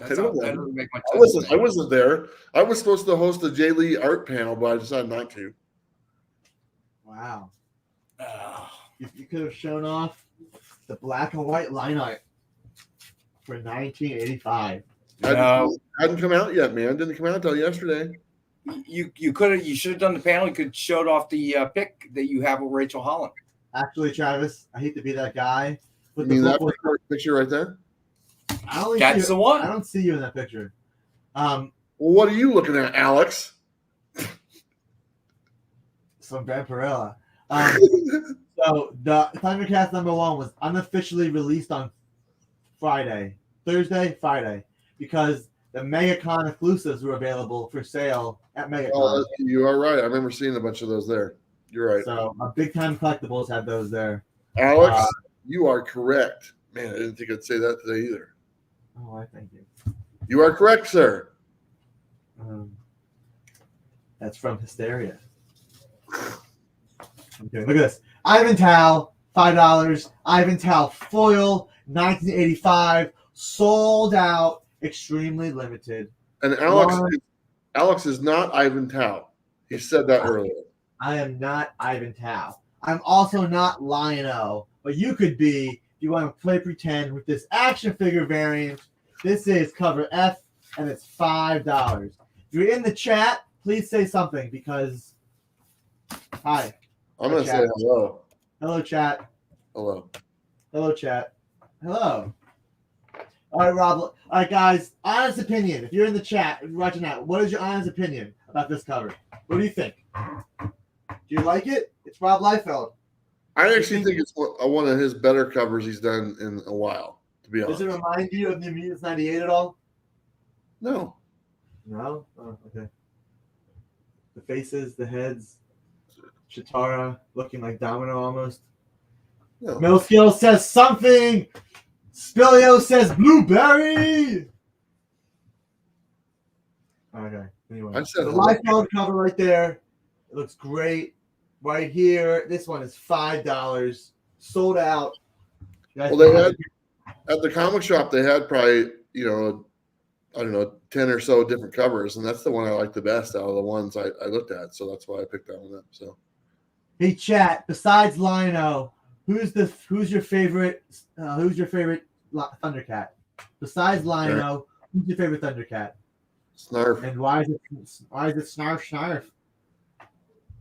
Speaker 1: I don't know.
Speaker 2: That doesn't make much
Speaker 1: I
Speaker 2: sense.
Speaker 1: wasn't. I wasn't there. I was supposed to host the J. Lee art panel, but I decided not to.
Speaker 3: Wow. You could have shown off the black and white line art for 1985.
Speaker 1: Hadn't come out yet, man. Didn't come out until yesterday.
Speaker 2: You should have done the panel. You could showed off the pic that you have with Rachel Holland.
Speaker 3: Actually, Travis, I hate to be that guy, but
Speaker 1: You mean
Speaker 3: the
Speaker 1: that
Speaker 3: book was,
Speaker 1: picture right there?
Speaker 2: That's the one.
Speaker 3: I don't see you in that picture.
Speaker 1: Well, what are you looking at, Alex?
Speaker 3: Some Vampirella. So the Thundercats #1 was unofficially released on Friday, because the Megacon exclusives were available for sale at Megacon.
Speaker 1: Oh, you are right. I remember seeing a bunch of those there. You're right.
Speaker 3: So Big Time Collectibles had those there.
Speaker 1: Alex, you are correct. Man, I didn't think I'd say that today either.
Speaker 3: Oh, I thank you.
Speaker 1: You are correct, sir.
Speaker 3: That's from Hysteria. Okay, look at this. Ivan Tao, $5. Ivan Tao foil, 1985, sold out, extremely limited.
Speaker 1: And Alex is not Ivan Tao. He said that earlier.
Speaker 3: I am not Ivan Tao. I'm also not Lion-O, but you could be if you want to play pretend with this action figure variant. This is cover F, and it's $5. If you're in the chat, please say something because. Hi.
Speaker 1: I'm going to say hello.
Speaker 3: Hello, chat.
Speaker 1: Hello.
Speaker 3: Hello, chat. Hello. All right, Rob. All right, guys. Honest opinion. If you're in the chat, if you're watching that, what is your honest opinion about this cover? What do you think? Do you like it? It's Rob Liefeld.
Speaker 1: I actually think it's one of his better covers he's done in a while, to be honest.
Speaker 3: Does it remind you of the Mutants 98 at all?
Speaker 1: No.
Speaker 3: No? Oh, okay. The faces, the heads, Chitara looking like Domino almost.
Speaker 1: No.
Speaker 3: Millskill says something. Spilio says blueberry. Okay. Anyway,
Speaker 1: I said
Speaker 3: the
Speaker 1: hello.
Speaker 3: Liefeld cover right there. It looks great. Right here. This one is $5. Sold out.
Speaker 1: Well, they had at the comic shop. They had probably I don't know 10 or so different covers, and that's the one I like the best out of the ones I looked at. So that's why I picked that one up. So.
Speaker 3: Hey, chat. Besides Lion-O, who's your favorite? Who's your favorite Thundercat? Besides Lion-O, who's your favorite Thundercat?
Speaker 1: Snarf.
Speaker 3: And why is it Snarf?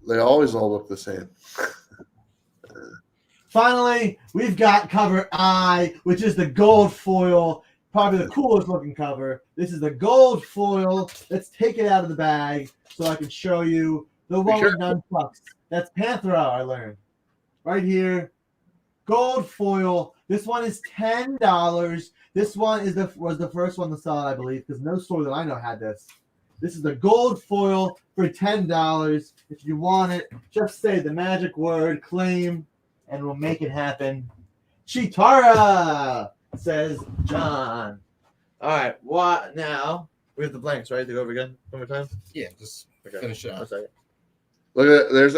Speaker 1: They always all look the same.
Speaker 3: Finally, we've got cover I, which is the gold foil, probably the coolest looking cover. This is the gold foil. Let's take it out of the bag so I can show you the one with none fucks. That's Panthera, I learned. Right here. Gold foil. This one is $10. This one was the first one to sell it, I believe, because no store that I know had this. This is the gold foil for $10. If you want it, just say the magic word, claim, and we'll make it happen. Chitara, says John. All right, what now? We have the blanks, right? To go over again one more time?
Speaker 2: Yeah, just finish it up.
Speaker 1: Look at there's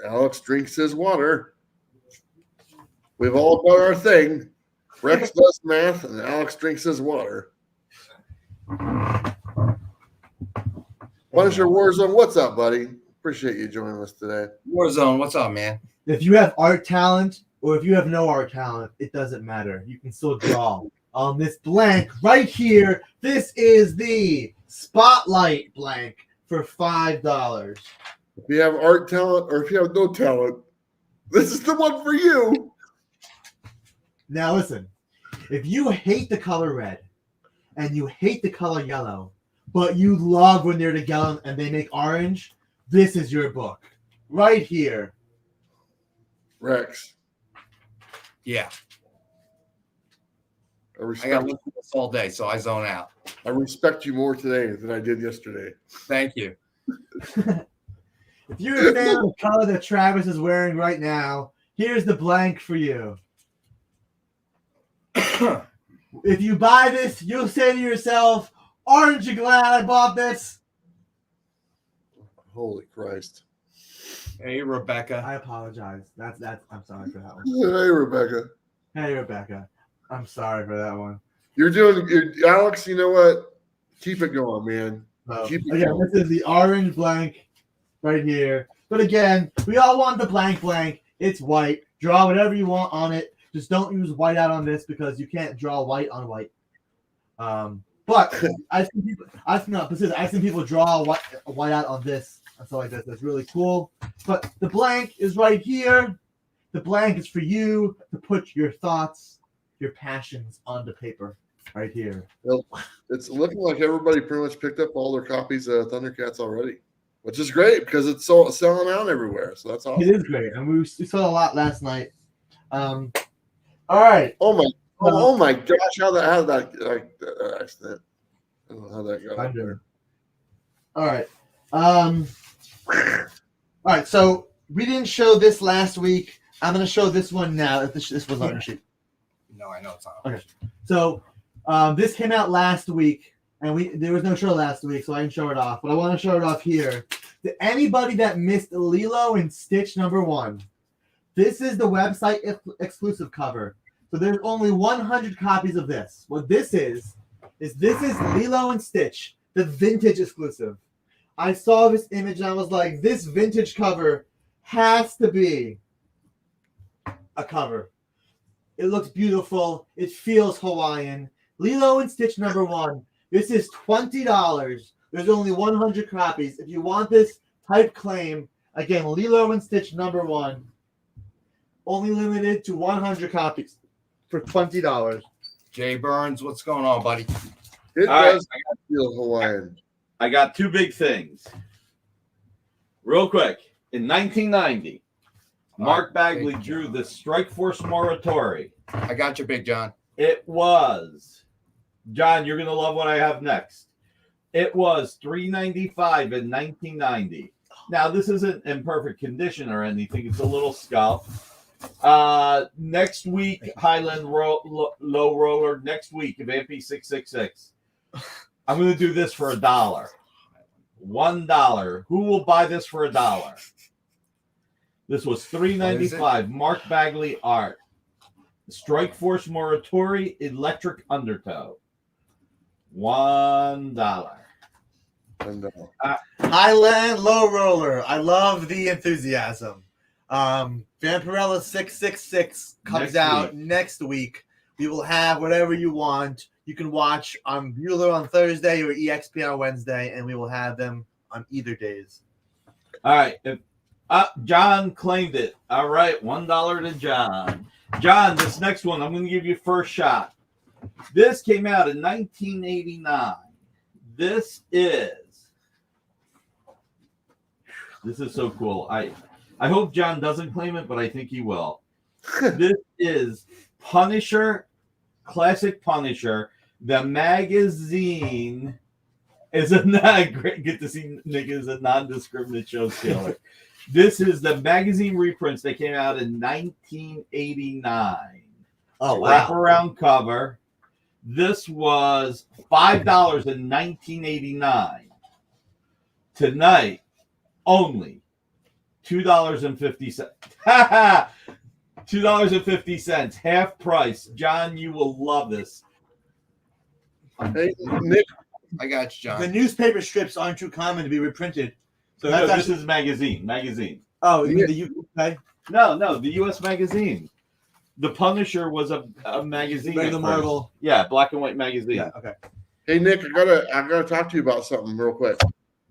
Speaker 1: Alex drinks his water. We've all got our thing. Rex does math, and Alex drinks his water. Punisher Warzone, what's up, buddy? Appreciate you joining us today.
Speaker 2: Warzone, what's up, man?
Speaker 3: If you have art talent or if you have no art talent, it doesn't matter. You can still draw. On this blank right here, this is the Spotlight blank for $5.
Speaker 1: If you have art talent or if you have no talent, this is the one for you.
Speaker 3: Now listen, if you hate the color red and you hate the color yellow, but you love when they're together and they make orange, this is your book. Right here.
Speaker 1: Rex.
Speaker 2: Yeah.
Speaker 1: I
Speaker 2: I got to
Speaker 1: respect,
Speaker 2: listen to this all day, so I zone out.
Speaker 1: I respect you more today than I did yesterday.
Speaker 2: Thank you.
Speaker 3: If you're a fan of the color that Travis is wearing right now, here's the blank for you. If you buy this, you'll say to yourself, aren't you glad I bought this?
Speaker 1: Holy Christ.
Speaker 2: Hey, Rebecca.
Speaker 3: I apologize. I'm sorry for that one.
Speaker 1: Hey, Rebecca.
Speaker 3: Hey, Rebecca. I'm sorry for that one.
Speaker 1: You're doing, Alex. You know what? Keep it going, man.
Speaker 3: So,
Speaker 1: Keep it
Speaker 3: again,
Speaker 1: going.
Speaker 3: this is the orange blank right here. But again, we all want the blank. It's white. Draw whatever you want on it. Just don't use white out on this because you can't draw white on white. But I've seen people draw white out on this and stuff like this. That's really cool. But the blank is right here. The blank is for you to put your thoughts, your passions onto paper right here.
Speaker 1: Well, it's looking like everybody pretty much picked up all their copies of Thundercats already, which is great because it's selling out everywhere. So that's awesome.
Speaker 3: It is great, and we saw a lot last night. All right.
Speaker 1: Oh my gosh! How that accident? I don't know how that got up there.
Speaker 3: All right. All right. So we didn't show this last week. I'm going to show this one now. If this was on your sheet.
Speaker 2: No, I know it's not.
Speaker 3: Okay. So this came out last week, and there was no show last week, so I didn't show it off. But I want to show it off here. To anybody that missed Lilo and Stitch #1, this is the website exclusive cover. So there's only 100 copies of this. What this is Lilo and Stitch, the vintage exclusive. I saw this image and I was like, this vintage cover has to be a cover. It looks beautiful. It feels Hawaiian. Lilo and Stitch #1. This is $20. There's only 100 copies. If you want this, type claim. Again, Lilo and Stitch #1. Only limited to 100 copies for $20.
Speaker 2: Jay Burns, what's going on, buddy?
Speaker 1: It
Speaker 4: All
Speaker 1: does feel Hawaiian.
Speaker 4: I got two big things. Real quick. In 1990, Mark Bagley drew the Strike Force Moratori.
Speaker 2: I got you, Big John.
Speaker 4: It was, John, you're going to love what I have next. It was $3.95 in 1990. Now, this isn't in perfect condition or anything. It's a little scuffed. Next week, Highland Low Roller. Next week, Vampy 666. I'm going to do this for $1. $1. Who will buy this for $1? This was $3.95. Mark Bagley art. Strike Force Moratori Electric Undertow. $1.
Speaker 3: Highland Low Roller. I love the enthusiasm. Vampirella 666 comes out next week. We will have whatever you want. You can watch on Bueller on Thursday or EXP on Wednesday, and we will have them on either days.
Speaker 4: All right. John claimed it. All right. $1 to John. John, this next one, I'm going to give you first shot. This came out in 1989. This is so cool. I hope John doesn't claim it, but I think he will. This is Punisher, classic Punisher. The magazine is a great. Get to see Nick is a non-discriminate show stealer. This is the magazine reprints that came out in 1989.
Speaker 3: Oh, wow.
Speaker 4: Wraparound cover. This was $5 in 1989. Tonight, only $2.50. $2.50, half price. John, you will love this.
Speaker 1: Hey, Nick.
Speaker 2: I got you, John.
Speaker 3: The newspaper strips aren't too common to be reprinted.
Speaker 4: So no, this is magazine.
Speaker 3: Oh, you mean the UK?
Speaker 4: No, the U.S. magazine. The Punisher was a magazine.
Speaker 3: Like the Marvel.
Speaker 4: Yeah, black and white magazine.
Speaker 3: Yeah, okay.
Speaker 1: Hey, Nick, I gotta talk to you about something real quick.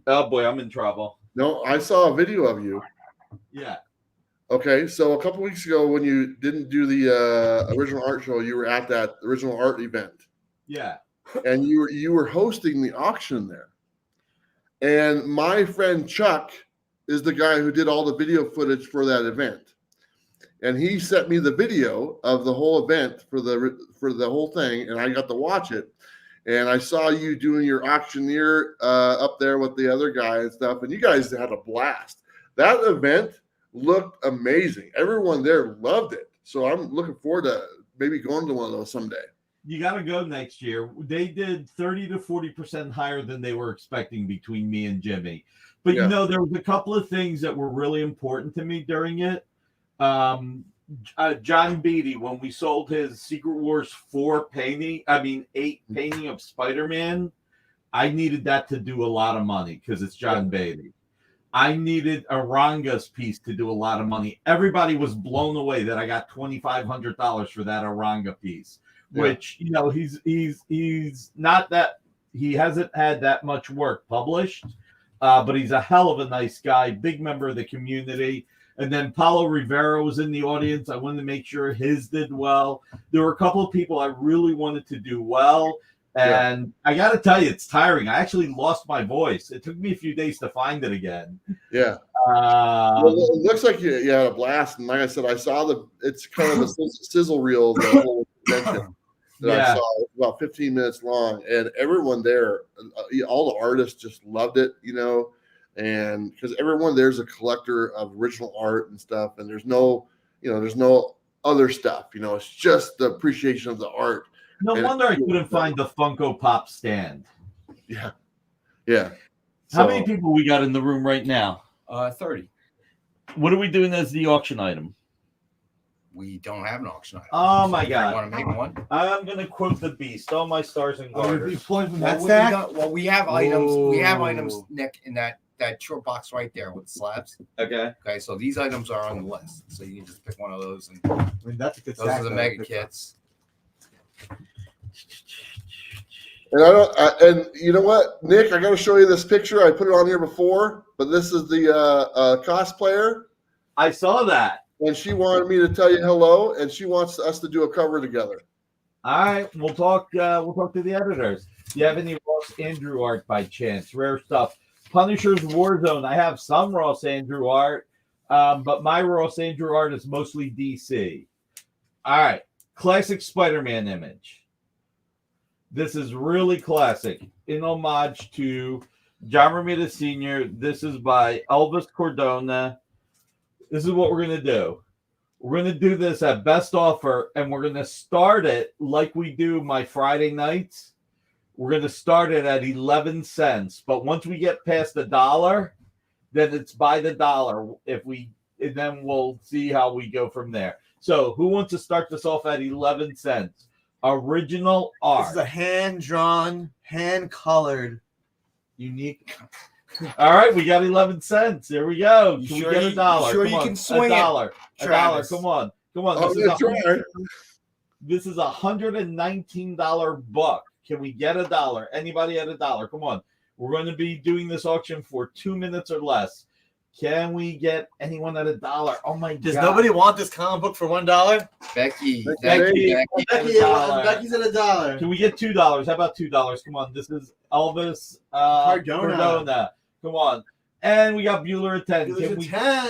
Speaker 4: Oh boy, I'm in trouble.
Speaker 1: No, I saw a video of you.
Speaker 4: Yeah.
Speaker 1: Okay, so a couple weeks ago when you didn't do the original art show, you were at that original art event.
Speaker 4: Yeah.
Speaker 1: And you were hosting the auction there. And my friend Chuck is the guy who did all the video footage for that event. And he sent me the video of the whole event for the whole thing, and I got to watch it. And I saw you doing your auctioneer up there with the other guy and stuff, and you guys had a blast. That event looked amazing. Everyone there loved it. So I'm looking forward to maybe going to one of those someday.
Speaker 4: You got to go next year. They did 30 to 40% higher than they were expecting between me and Jimmy. But, you know, there was a couple of things that were really important to me during it. John Beatty, when we sold his Secret Wars 8 painting of Spider-Man, I needed that to do a lot of money because it's John Beatty. I needed a Ranga's piece to do a lot of money. Everybody was blown away that I got $2,500 for that Aranga piece, which, he's not that, he hasn't had that much work published, but he's a hell of a nice guy, big member of the community. And then Paulo Rivera was in the audience. I wanted to make sure his did well. There were a couple of people I really wanted to do well. And I got to tell you, it's tiring. I actually lost my voice. It took me a few days to find it again.
Speaker 1: Yeah. Well, it looks like you had a blast. And like I said, I saw it's kind of a sizzle reel, the whole convention that I saw. It was about 15 minutes long. And everyone there, all the artists just loved it, and because everyone there's a collector of original art and stuff. And there's no other stuff, it's just the appreciation of the art.
Speaker 4: No wonder I couldn't find the Funko Pop stand.
Speaker 1: Yeah.
Speaker 5: How many people we got in the room right now?
Speaker 2: 30.
Speaker 5: What are we doing as the auction item?
Speaker 2: We don't have an auction item.
Speaker 4: Oh my God!
Speaker 2: You want to make one?
Speaker 4: I'm going to quote the beast. All my stars and garters.
Speaker 2: Well, we have items. We have items, Nick, in that short box right there with the slabs.
Speaker 4: Okay.
Speaker 2: Okay. So these items are on the list. So you can just pick one of those, and
Speaker 3: That's a good
Speaker 2: those are the mega kits.
Speaker 1: And and you know what, Nick, I got to show you this picture. I put it on here before, but this is the cosplayer.
Speaker 4: I saw that.
Speaker 1: And she wanted me to tell you hello, and she wants us to do a cover together.
Speaker 4: All right, we'll talk. We'll talk to the editors. Do you have any Ross Andrew art by chance? Rare stuff. Punisher's Warzone. I have some Ross Andrew art, but my Ross Andrew art is mostly DC. All right, classic Spider-Man image. This is really classic, in homage to John Romita Sr. This is by Elvis Cardona. This is what we're going to do. We're going to do this at best offer, and we're going to start it like we do my Friday nights. We're going to start it at 11 cents. But once we get past $1, then it's by the dollar. And then we'll see how we go from there. So who wants to start this off at 11 cents? Original art.
Speaker 3: This is a hand-drawn, hand-colored, unique.
Speaker 4: All right, we got 11 cents. There we go. Can we get $1?
Speaker 2: Sure,
Speaker 4: come
Speaker 2: you
Speaker 4: on.
Speaker 2: can swing
Speaker 4: $1.
Speaker 2: Travis.
Speaker 4: Come on.
Speaker 1: Oh,
Speaker 4: This is a $119 book. Can we get $1? Anybody at $1? Come on. We're going to be doing this auction for 2 minutes or less. Can we get anyone at $1? Oh my God!
Speaker 3: Does nobody want this comic book for $1?
Speaker 2: Becky.
Speaker 3: Becky's at $1.
Speaker 4: Can we get $2? How about $2? Come on. This is Elvis Cardona. Come on. And we got Bueller at 10.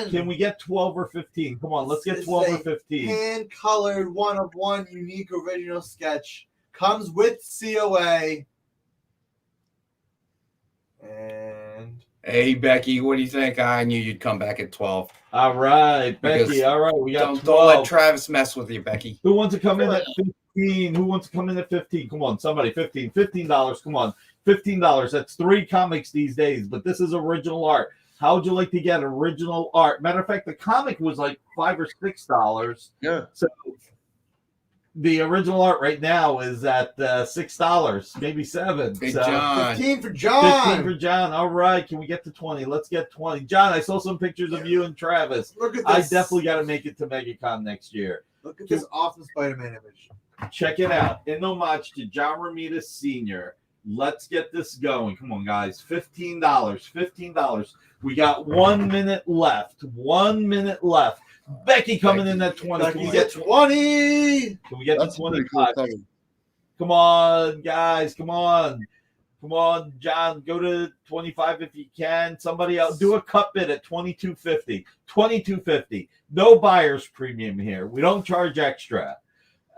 Speaker 4: Can we get 12 or 15? Come on. Let's get 12 or 15.
Speaker 3: Hand-colored, one-of-one, unique original sketch. Comes with COA. And...
Speaker 2: Hey, Becky, what do you think? I knew you'd come back at 12.
Speaker 4: All right, Becky. All right, we got 12.
Speaker 2: Don't let Travis mess with you, Becky.
Speaker 4: Who wants to come in at 15? Who wants to come in at 15? Come on, somebody. $15. Come on. $15. That's 3 comics these days, but this is original art. How would you like to get original art? Matter of fact, the comic was like $5 or $6.
Speaker 1: Yeah.
Speaker 4: So the original art right now is at $6, maybe $7.
Speaker 2: Big
Speaker 4: so,
Speaker 2: John.
Speaker 3: 15 for John.
Speaker 4: 15 for John. All right. Can we get to 20? Let's get 20. John, I saw some pictures of you and Travis.
Speaker 3: Look at
Speaker 4: I
Speaker 3: this.
Speaker 4: definitely got to make it to Megacon next year.
Speaker 3: Look at this awesome Spider-Man image.
Speaker 4: Check it out. In homage to John Romita Sr. Let's get this going. Come on, guys. $15. $15. We got 1 minute left. 1 minute left. Becky coming in at 20. Can we get
Speaker 3: 20?
Speaker 4: Can we get
Speaker 1: That's
Speaker 4: to
Speaker 1: pretty
Speaker 4: 25?
Speaker 1: cool.
Speaker 4: Come on, guys. Come on. Come on, John. Go to 25 if you can. Somebody else. Do a cut bid at $22.50. $22.50. No buyer's premium here. We don't charge extra.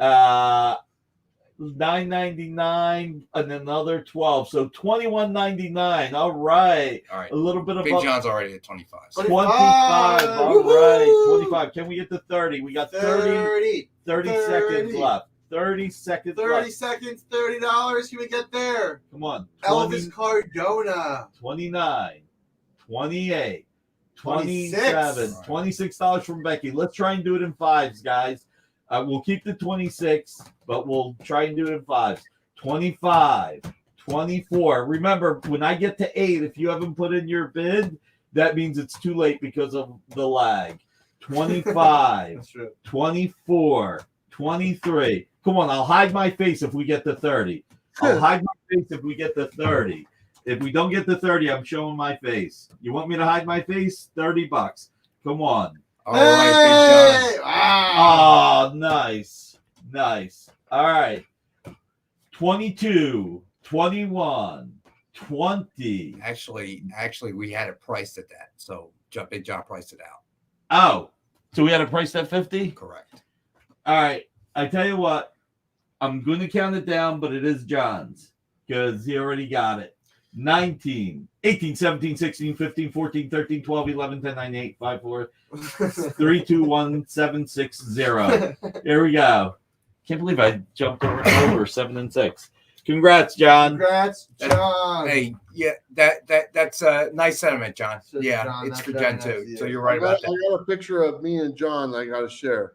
Speaker 4: $9.99 and another 12. So $21.99. All right.
Speaker 2: All right.
Speaker 4: A little bit
Speaker 2: Big
Speaker 4: above.
Speaker 2: John's already at 25.
Speaker 4: 25. All right. 25. Can we get to 30? We got 30 seconds left. 30 seconds
Speaker 3: 30
Speaker 4: left.
Speaker 3: seconds, $30. Can we get there?
Speaker 4: Come on.
Speaker 3: Elvis Cardona.
Speaker 4: 29, 28, 27. $26 from Becky. Let's try and do it in fives, guys. We'll keep the 26, but we'll try and do it in fives. 25, 24. Remember, when I get to 8, if you haven't put in your bid, that means it's too late because of the lag. 25, 24, 23. Come on, I'll hide my face if we get to 30. I'll hide my face if we get to 30. If we don't get to 30, I'm showing my face. You want me to hide my face? $30. Come on.
Speaker 2: All right, Big John.
Speaker 4: Oh, nice. Nice. All right. 22, 21, 20.
Speaker 2: Actually, we had it priced at that. So Big John priced it out.
Speaker 4: Oh, so we had a price at 50?
Speaker 2: Correct.
Speaker 4: All right. I tell you what, I'm going to count it down, but it is John's because he already got it. 19, 18, 17, 16, 15, 14, 13, 12, 11, 10, 9, 8, 5, 4, 3, 2, 1, 7, 6, 0. Here we go. Can't believe I jumped over 7 and 6. Congrats, John.
Speaker 3: Congrats, John.
Speaker 2: Hey, yeah, that's a nice sentiment, John.
Speaker 3: Just
Speaker 2: Yeah,
Speaker 3: John,
Speaker 2: it's
Speaker 3: that's
Speaker 2: for
Speaker 3: very
Speaker 2: Jen
Speaker 3: nice
Speaker 2: too.
Speaker 3: of you.
Speaker 2: So you're right about that.
Speaker 1: I got a picture of me and John I got to share.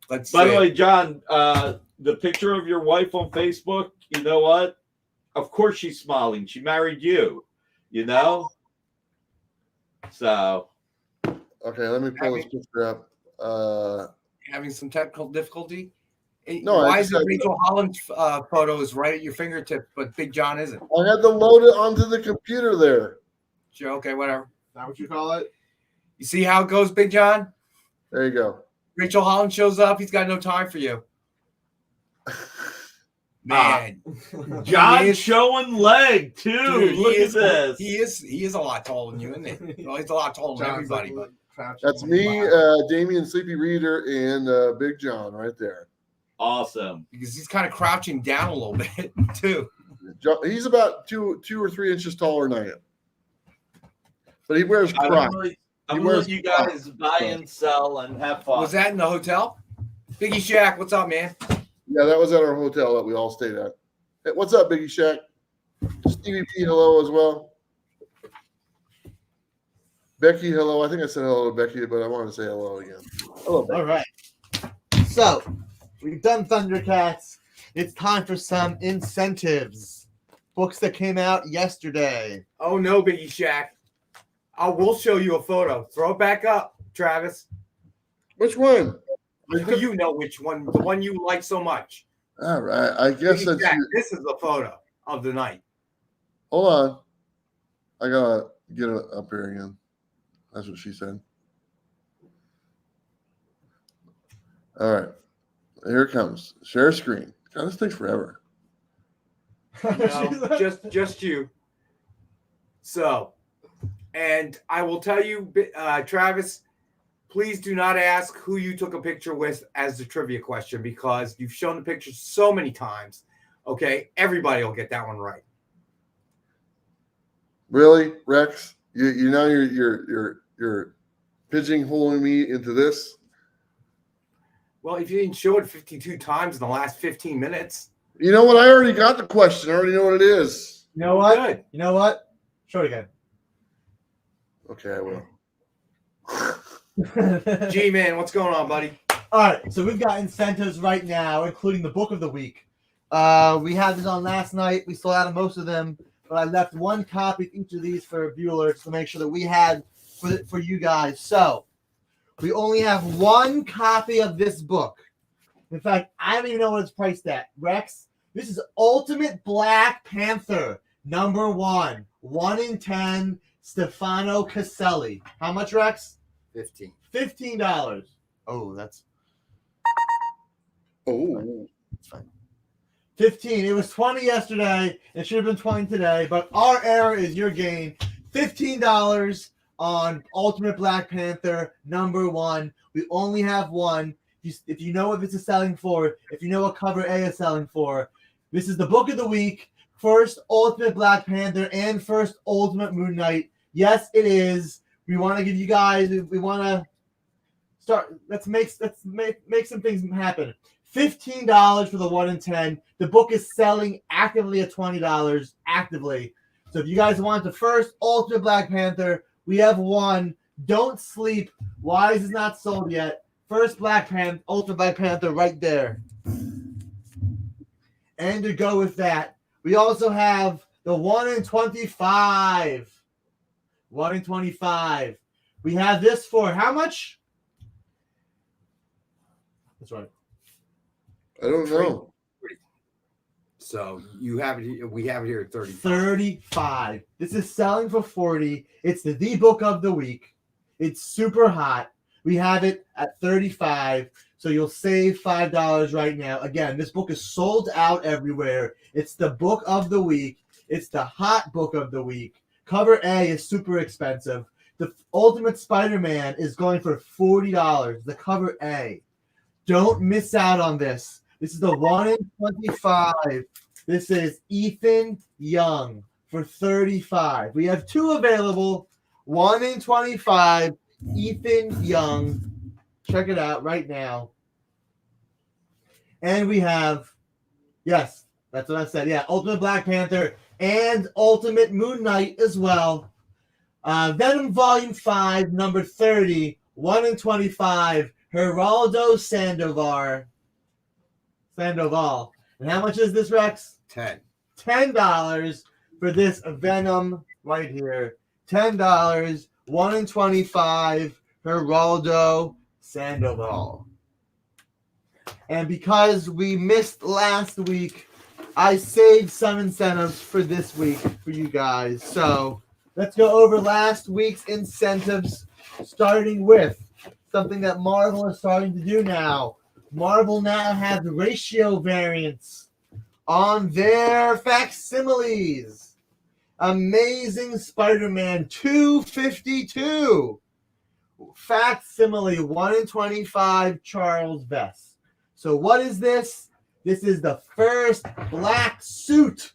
Speaker 2: Let's
Speaker 4: By
Speaker 2: see.
Speaker 4: the way, John, the picture of your wife on Facebook, you know what? Of course she's smiling. She married you, you know? So.
Speaker 1: Okay, let me pull this picture up.
Speaker 2: Having some technical difficulty.
Speaker 1: No, I
Speaker 2: why
Speaker 1: just
Speaker 2: is the
Speaker 1: had-
Speaker 2: Rachel Holland photos right at your fingertip, but Big John isn't?
Speaker 1: I had to load it onto the computer there.
Speaker 2: Sure, okay, whatever.
Speaker 3: Is that what you call it?
Speaker 2: You see how it goes, Big John?
Speaker 1: There you go.
Speaker 2: Rachel Holland shows up. He's got no time for you. Man,
Speaker 4: John
Speaker 2: He is-
Speaker 4: showing leg, too.
Speaker 2: dude,
Speaker 4: Look at this.
Speaker 2: He is a lot taller than you, isn't he? Well, he's a lot taller than everybody, but
Speaker 1: That's me, Damien, Sleepy Reader, and Big John right there.
Speaker 4: Awesome.
Speaker 2: because he's kind of crouching down a little bit too.
Speaker 1: He's about two or 3 inches taller than I am. But he wears
Speaker 4: I'm
Speaker 1: Crocs.
Speaker 4: going to
Speaker 1: wears
Speaker 4: let you guys buy and sell and have fun.
Speaker 2: Was that in the hotel? Biggie Shack, what's up, man?
Speaker 1: Yeah, that was at our hotel that we all stayed at. Hey, what's up, Biggie Shack? Stevie P, hello as well. Becky, hello. I think I said hello to Becky, but I want to say hello again. Hello, Becky.
Speaker 3: All right. So we've done Thundercats. It's time for some incentives. Books that came out yesterday.
Speaker 2: Oh no, Biggie Shack. I will show you a photo. Throw it back up, Travis.
Speaker 1: Which one?
Speaker 2: You know which one, the one you like so much.
Speaker 1: All right. I guess
Speaker 2: Biggie
Speaker 1: that's.
Speaker 2: Shack, this is the photo of the night.
Speaker 1: Hold on. I gotta get it up here again. That's what she said. All right. Here it comes. Share screen. God, this takes forever.
Speaker 2: No, just you. So, and I will tell you, Travis, please do not ask who you took a picture with as the trivia question because you've shown the picture so many times. Okay, everybody will get that one right.
Speaker 1: Really, Rex? You know you're pigeonholing me into this.
Speaker 2: Well, if you didn't show it 52 times in the last 15 minutes,
Speaker 1: You know what? I already got the question. I already know what it is.
Speaker 3: You know what?
Speaker 2: good.
Speaker 3: You know what? Show it again.
Speaker 1: Okay, I will.
Speaker 2: G-Man, what's going on, buddy?
Speaker 3: All right, so we've got incentives right now, including the book of the week. We had this on last night. We sold out of most of them, but I left one copy of each of these for viewers to make sure that we had for you guys. So we only have one copy of this book. In fact, I don't even know what it's priced at. Rex, this is Ultimate Black Panther, #1, 1 in 10, Stefano Caselli. How much, Rex?
Speaker 2: 15.
Speaker 3: $15. Oh, that's
Speaker 1: Oh,
Speaker 3: It's fine. 15. It was 20 yesterday. It should have been 20 today, but our error is your gain. $15 on Ultimate Black Panther #1. We only have one. If you know what this is selling for, if you know what cover A is selling for, this is the book of the week. First Ultimate Black Panther and first Ultimate Moon Knight. Yes, it is. We want to give you guys. We want to start. Let's make some things happen. $15 for the 1 in 10. The book is selling actively at $20 actively. So if you guys want the first Ultimate Black Panther, We have one. Don't sleep. Why is it not sold yet? First Black Panther, Ultimate Black Panther right there. And to go with that, we also have the 1 in 25. 1 in 25. We have this for how much? That's right.
Speaker 1: I don't know.
Speaker 2: So you have it. We have it here at 35.
Speaker 3: 35. This is selling for 40. It's the book of the week. It's super hot. We have it at 35. So you'll save $5 right now. Again, this book is sold out everywhere. It's the book of the week. It's the hot book of the week. Cover A is super expensive. The Ultimate Spider-Man is going for $40. The cover A. Don't miss out on this. This is the 1 in 25. This is Ethan Young for $35. We have two available. 1 in 25. Ethan Young. Check it out right now. And we have, yes, that's what I said. Yeah, Ultimate Black Panther and Ultimate Moon Knight as well. Venom Volume 5, number 30, 1 in 25, Geraldo Sandoval. And how much is this, Rex?
Speaker 2: 10.
Speaker 3: $10 for this Venom right here. $10, 1 in 25, Geraldo Sandoval. And because we missed last week, I saved some incentives for this week for you guys. So let's go over last week's incentives, starting with something that Marvel is starting to do now. Marvel now has ratio variants on their facsimiles. Amazing Spider-Man 252. Facsimile 1 in 25 Charles Vess. So what is this? This is the first black suit.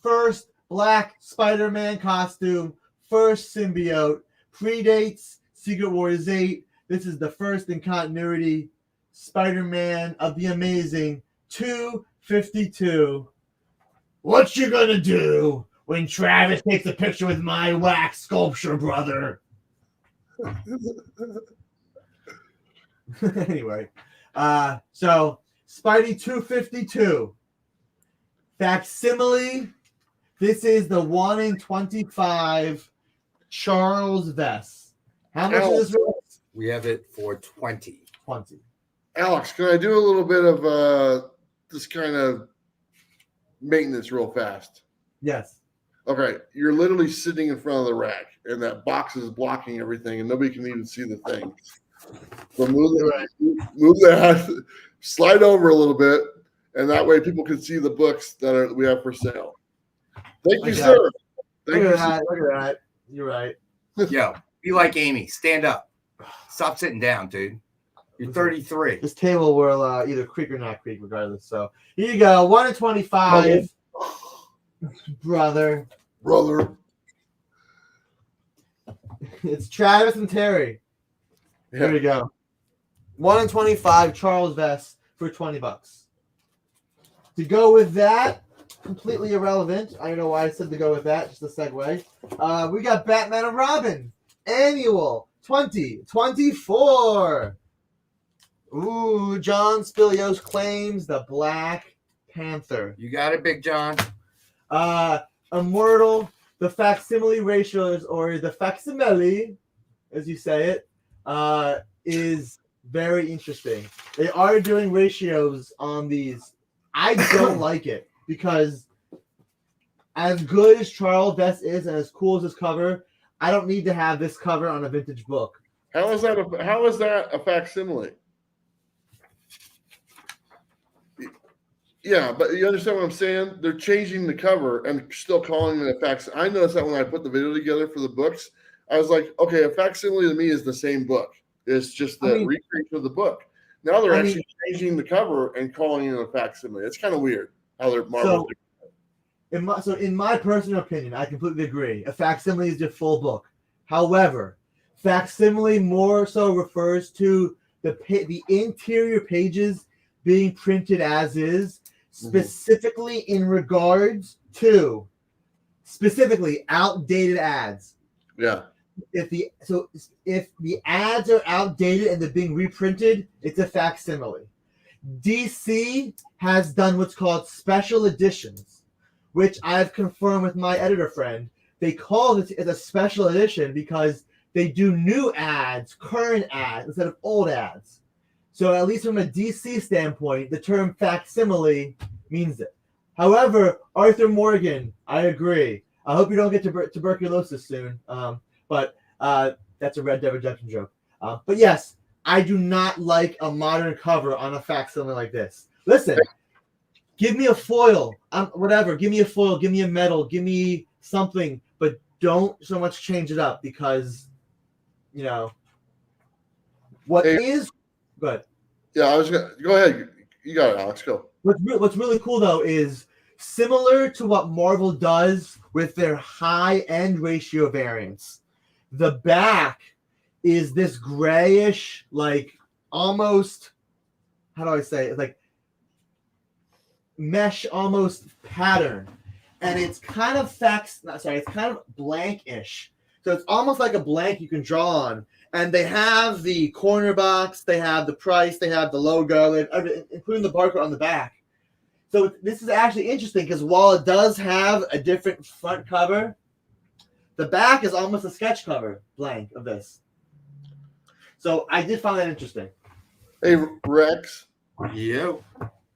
Speaker 3: First black Spider-Man costume. First symbiote. Predates Secret Wars 8. This is the first in continuity Spider-Man of the Amazing 252. What you gonna do when Travis takes a picture with my wax sculpture, brother? Anyway, so Spidey 252 facsimile. This is the 1 in 25 Charles Vess. How much is this?
Speaker 2: We have it for 20.
Speaker 3: 20.
Speaker 1: Alex, can I do a little bit of this kind of maintenance real fast?
Speaker 3: Yes.
Speaker 1: Okay, you're literally sitting in front of the rack, and that box is blocking everything, and nobody can even see the thing. So move that, slide over a little bit, and that way people can see the books that we have for sale. Thank you, sir. Thank you.
Speaker 3: Look at that. You're right.
Speaker 2: Yo, be like Amy. Stand up. Stop sitting down, dude. You're 33.
Speaker 3: This table will either creak or not creak, regardless. So here you go. 1 in 25. Brother. It's Travis and Terry.
Speaker 1: Yeah.
Speaker 3: Here we go. 1 in 25 Charles Vess for $20. To go with that, completely irrelevant. I don't know why I said to go with that. Just a segue. We got Batman and Robin Annual 2024. Ooh, John Spilios claims the Black Panther.
Speaker 2: You got it, Big John.
Speaker 3: Immortal, the facsimile ratios, or the facsimile, as you say it, is very interesting. They are doing ratios on these. I don't like it because as good as Charles Vess is and as cool as this cover, I don't need to have this cover on a vintage book.
Speaker 1: How is that a facsimile? Yeah, but you understand what I'm saying? They're changing the cover and still calling it a facsimile. I noticed that when I put the video together for the books, I was like, okay, a facsimile to me is the same book. It's just the recreation of the book. Now they're actually changing the cover and calling it a facsimile. It's kind of weird how they're Marvel.
Speaker 3: In my personal opinion, I completely agree. A facsimile is the full book. However, facsimile more so refers to the interior pages being printed as is, specifically in regards to outdated ads.
Speaker 1: Yeah.
Speaker 3: if the ads are outdated and they're being reprinted, it's a facsimile. DC has done what's called special editions, which I've confirmed with my editor friend. They call it as a special edition because they do new ads, current ads, instead of old ads. So at least from a DC standpoint, the term facsimile means it. However, Arthur Morgan, I agree. I hope you don't get tuberculosis soon. But that's a Red Dead Redemption joke. But yes, I do not like a modern cover on a facsimile like this. Listen, give me a foil, whatever. Give me a foil, give me a metal, give me something, but don't so much change it up because, you know, is good.
Speaker 1: Yeah, I was gonna go ahead. You got it, Alex. Go.
Speaker 3: What's really cool though is similar to what Marvel does with their high-end ratio variants. The back is this grayish, like almost, how do I say it? Like mesh almost pattern. And it's kind of it's kind of blank-ish. So it's almost like a blank you can draw on. And they have the corner box, they have the price, they have the logo, including the barcode on the back. So this is actually interesting because while it does have a different front cover, the back is almost a sketch cover blank of this. So I did find that interesting.
Speaker 1: Hey, Rex.
Speaker 2: Yeah.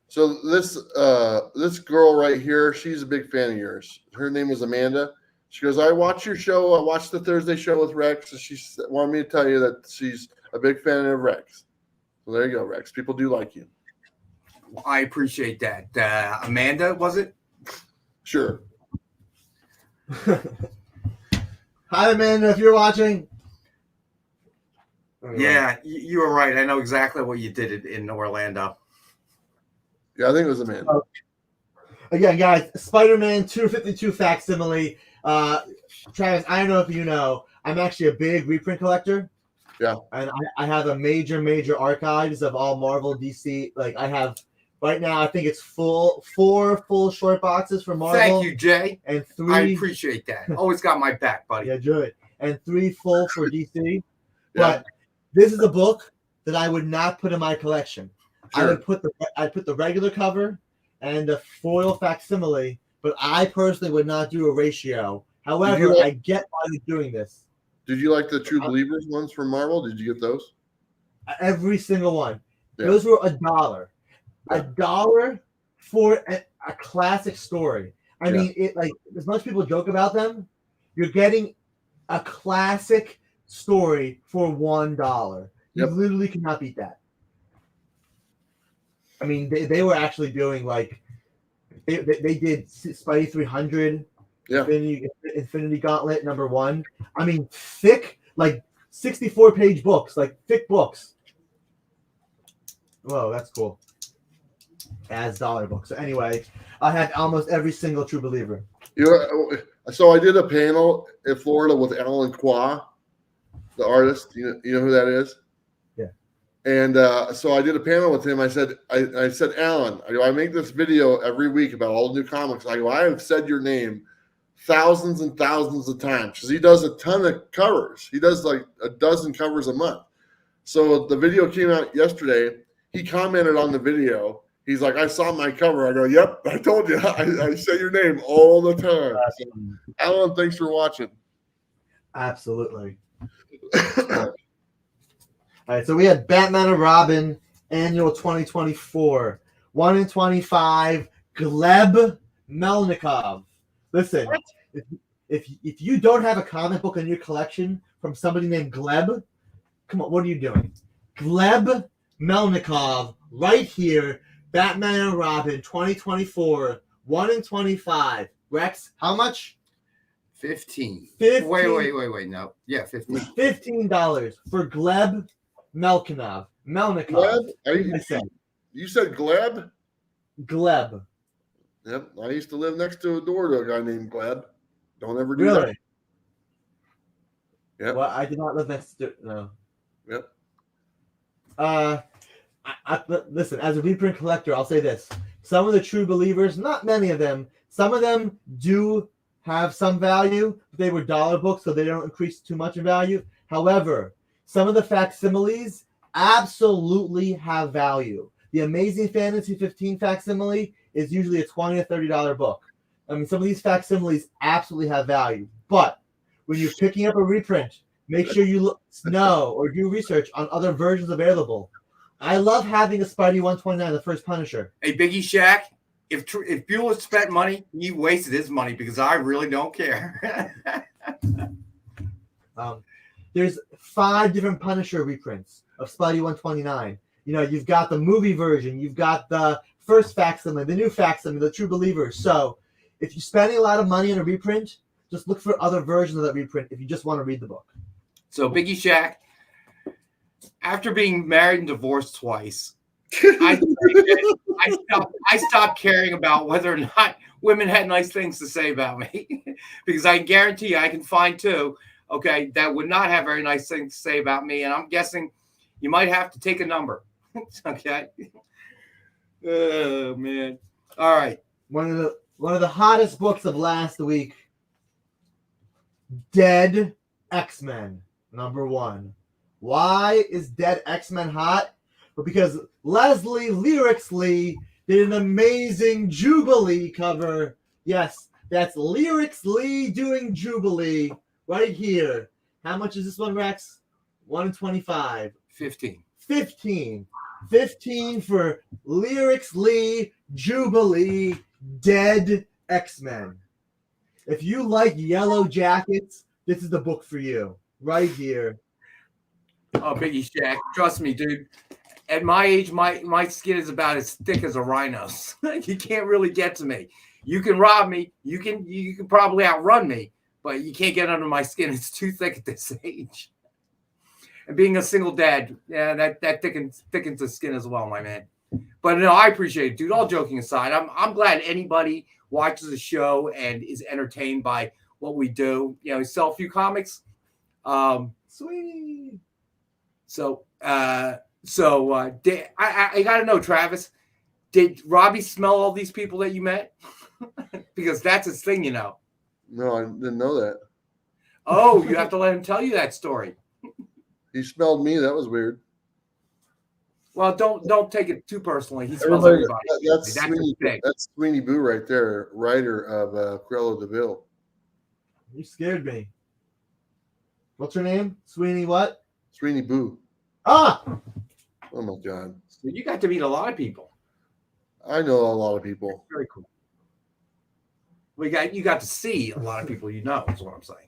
Speaker 1: So this girl right here, she's a big fan of yours. Her name is Amanda. She goes, I watch your show. I watched the Thursday show with Rex. And she wanted me to tell you that she's a big fan of Rex. So there you go, Rex. People do like you.
Speaker 2: I appreciate that. Amanda, was it?
Speaker 1: Sure.
Speaker 3: Hi, Amanda, if you're watching.
Speaker 2: Yeah, you were right. I know exactly what you did in Orlando.
Speaker 1: Yeah, I think it was Amanda.
Speaker 3: Again, guys, Spider-Man 252 facsimile. Travis, I don't know if you know, I'm actually a big reprint collector.
Speaker 1: Yeah.
Speaker 3: And I have a major archives of all Marvel, DC. Like I have right now, I think it's four full short boxes for Marvel.
Speaker 2: Thank you, Jay.
Speaker 3: And 3.
Speaker 2: I appreciate that. Always got my back, buddy.
Speaker 3: Yeah, good. And 3 full for DC.
Speaker 1: Yeah.
Speaker 3: But this is a book that I would not put in my collection.
Speaker 1: Sure.
Speaker 3: I'd put the regular cover and the foil facsimile, but I personally would not do a ratio. However, I get why they're doing this.
Speaker 1: Did you like the True Believers ones from Marvel? Did you get those?
Speaker 3: Every single one.
Speaker 1: Yeah.
Speaker 3: Those were $1.
Speaker 1: Yeah.
Speaker 3: $1 for a classic story. I mean, it like as much people joke about them, you're getting a classic story for $1. You literally cannot beat that. I mean, they were actually doing like they did Spidey 300, Infinity Gauntlet #1. I mean, thick, like 64-page books, like thick books. Whoa, that's cool. As dollar books. So anyway, I had almost every single True Believer.
Speaker 1: So I did a panel in Florida with Alan Qua, the artist. You know who that is? And so I did a panel with him. I said, Alan, I make this video every week about all the new comics. I go, I have said your name thousands and thousands of times because he does a ton of covers. He does like a dozen covers a month. So the video came out yesterday. He commented on the video. He's like, I saw my cover. I go, yep, I told you. I say your name all the time. So, Alan, thanks for watching.
Speaker 3: Absolutely. All right, so we had Batman and Robin Annual 2024, 1 in 25, Gleb Melnikov. Listen, if you don't have a comic book in your collection from somebody named Gleb, come on, what are you doing? Gleb Melnikov, right here, Batman and Robin 2024, 1 in 25. Rex, how much?
Speaker 2: 15.
Speaker 3: 15.
Speaker 2: Wait. No. Yeah, 15.
Speaker 3: $15 for Gleb Melnikov.
Speaker 1: Gleb? You said Gleb?
Speaker 3: Gleb.
Speaker 1: Yep. I used to live next to a door to a guy named Gleb. Don't ever do
Speaker 3: Really?
Speaker 1: that. Yep.
Speaker 3: Well, I did not live next to no.
Speaker 1: Yep.
Speaker 3: Listen, as a reprint collector, I'll say this. Some of the True Believers, not many of them, some of them do have some value. They were dollar books, so they don't increase too much in value. However, some of the facsimiles absolutely have value. The Amazing Fantasy 15 facsimile is usually a $20 to $30 book. I mean, some of these facsimiles absolutely have value. But when you're picking up a reprint, make sure you know or do research on other versions available. I love having a Spidey 129, the first Punisher.
Speaker 2: Hey, Biggie Shaq, if Bueller spent money, he wasted his money because I really don't care.
Speaker 3: There's 5 different Punisher reprints of Spidey 129. You know, you've got the movie version, you've got the first facsimile, the new facsimile, the True Believers. So if you're spending a lot of money on a reprint, just look for other versions of that reprint if you just want to read the book.
Speaker 2: So Biggie Shaq, after being married and divorced twice, I stopped caring about whether or not women had nice things to say about me because I guarantee you I can find 2, okay, that would not have very nice things to say about me. And I'm guessing you might have to take a number. Okay. Oh, man. All right.
Speaker 3: One of the hottest books of last week, Dead X-Men, #1. Why is Dead X-Men hot? But because Leslie Lyrics Lee did an amazing Jubilee cover. Yes, that's Lyrics Lee doing Jubilee right here. How much is this one, Rex? 125.
Speaker 2: 15.
Speaker 3: 15. 15 for Lyrics Lee Jubilee Dead X-Men. If you like Yellow Jackets, this is the book for you. Right here.
Speaker 2: Oh, Biggie Shaq, trust me, dude. At my age, my skin is about as thick as a rhino's. You can't really get to me. You can rob me. You can probably outrun me, but you can't get under my skin. It's too thick at this age. And being a single dad, yeah, that thickens the skin as well, my man. But no, I appreciate it, dude. All joking aside, I'm glad anybody watches the show and is entertained by what we do. You know, we sell a few comics.
Speaker 3: Sweet.
Speaker 2: So I gotta know, Travis, did Robbie smell all these people that you met? Because that's his thing, you know.
Speaker 1: No, I didn't know that.
Speaker 2: Oh, you have to let him tell you that story.
Speaker 1: He smelled me. That was weird.
Speaker 2: Well, don't take it too personally. He smells everybody.
Speaker 1: That's
Speaker 2: That's
Speaker 1: Sweeney,
Speaker 2: his thing.
Speaker 1: that's Sweeney Boo right there, writer of Cruella de Vil.
Speaker 3: You scared me. What's her name? Sweeney what?
Speaker 1: Sweeney Boo.
Speaker 3: Ah!
Speaker 1: Oh my God.
Speaker 2: So you got to meet a lot of people.
Speaker 1: I know a lot of people.
Speaker 2: Very cool. Well, you got to see a lot of people you know, is what I'm saying.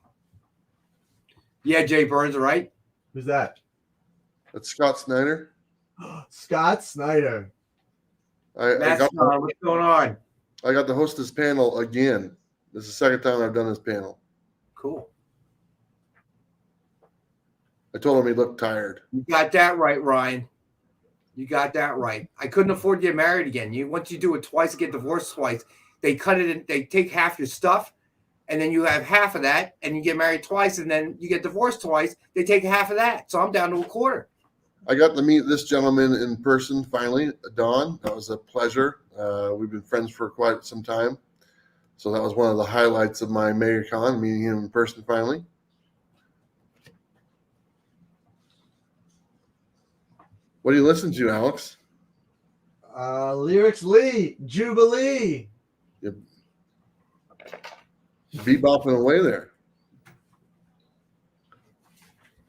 Speaker 2: Yeah, Jay Burns, right?
Speaker 3: Who's that?
Speaker 1: That's Scott Snyder.
Speaker 3: Scott Snyder.
Speaker 1: I got
Speaker 2: what's going on?
Speaker 1: I got to host this panel again. This is the second time I've done this panel.
Speaker 2: Cool.
Speaker 1: I told him he looked tired.
Speaker 2: You got that right, Ryan. You got that right. I couldn't afford to get married again. Once you do it twice, you get divorced twice. They cut it in, they take half your stuff, and then you have half of that, and you get married twice, and then you get divorced twice. They take half of that. So I'm down to a quarter.
Speaker 1: I got to meet this gentleman in person finally, Don. That was a pleasure. We've been friends for quite some time. So that was one of the highlights of my Megacon, meeting him in person finally. What do you listen to, Alex?
Speaker 3: Lyrics Lee, Jubilee.
Speaker 1: You're bebopping away there.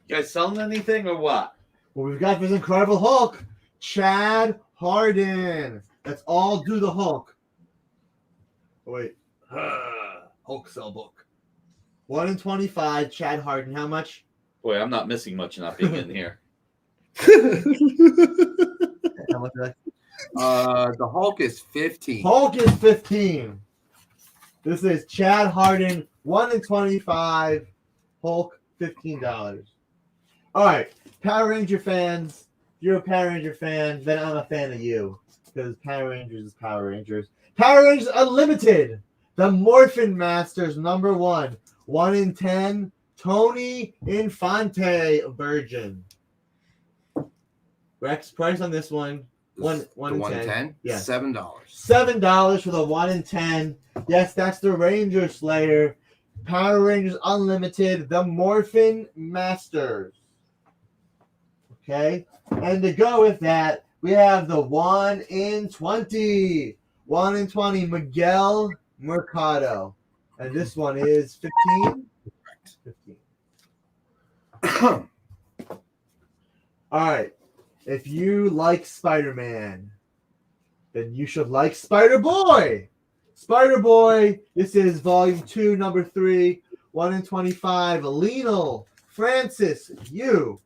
Speaker 4: You guys selling anything or what?
Speaker 3: Well, we've got this Incredible Hulk, Chad Harden. Let's all do the Hulk. Oh, wait. Hulk cell book. 1 in 25, Chad Harden. How much?
Speaker 5: Boy, I'm not missing much not being in here.
Speaker 3: How much is that?
Speaker 2: The Hulk is 15.
Speaker 3: Hulk is 15. This is Chad Harden, 1 in 25. Hulk, $15. All right, Power Ranger fans. If you're a Power Ranger fan, then I'm a fan of you because Power Rangers is Power Rangers. Power Rangers Unlimited, the Morphin Masters #1, 1 in 10. Tony Infante, Virgin. Rex price on this one One
Speaker 2: The
Speaker 3: in
Speaker 2: 110?
Speaker 3: Yeah.
Speaker 2: $7.
Speaker 3: $7 for the 1 in 10. Yes, that's the Ranger Slayer. Power Rangers Unlimited, the Morphin Masters. Okay, and to go with that, we have the 1 in 20. 1 in 20, Miguel Mercado. And this one is 15. 15. All right. If you like Spider-Man, then you should like Spider-Boy. Spider-Boy, this is volume 2, number 3, 1 in 25. Lionel Francis, you.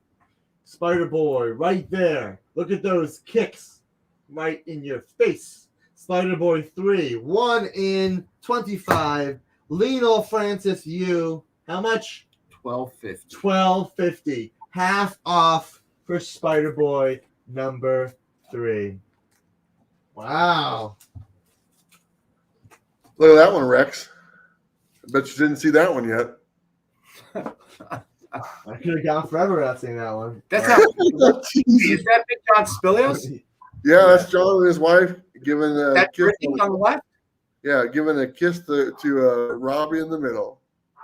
Speaker 3: Spider-Boy, right there. Look at those kicks right in your face. Spider-Boy 3, 1 in 25. Lionel Francis, you. How much?
Speaker 2: $12.50.
Speaker 3: $12.50. Half off for Spider-Boy number 3. Wow.
Speaker 1: Look at that one, Rex. I bet you didn't see that one yet.
Speaker 3: I could have gone forever without seeing that one.
Speaker 2: That's how. Is that Big John Spilios?
Speaker 1: Yeah, that's John and his wife giving a
Speaker 2: That's
Speaker 1: kiss.
Speaker 2: Brittany on the left?
Speaker 1: Yeah, giving a kiss to Robbie in the middle.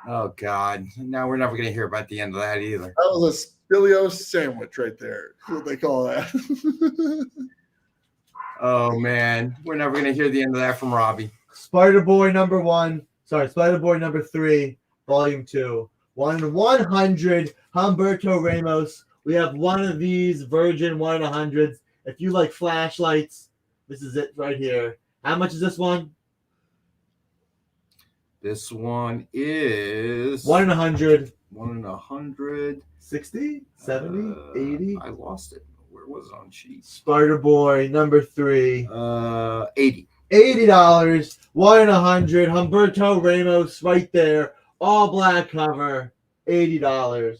Speaker 2: Oh, God. Now we're never going to hear about the end of that either.
Speaker 1: That was a Spilios sandwich right there. That's what they call that.
Speaker 2: Oh, man. We're never going to hear the end of that from Robbie.
Speaker 3: Spider-Boy number 1. Sorry, Spider-Boy number 3, volume 2. 1 in 100, Humberto Ramos. We have one of these Virgin 1 in 100s. If you like flashlights, this is it right here. How much is this one?
Speaker 2: This one is
Speaker 3: 1 in 100.
Speaker 2: 1 in 100.
Speaker 3: 60, 70, 80.
Speaker 2: I lost it. Where was it on sheets?
Speaker 3: Spider-Boy number 3.
Speaker 2: 80.
Speaker 3: $80. 1 in 100. Humberto Ramos right there. All black cover. $80.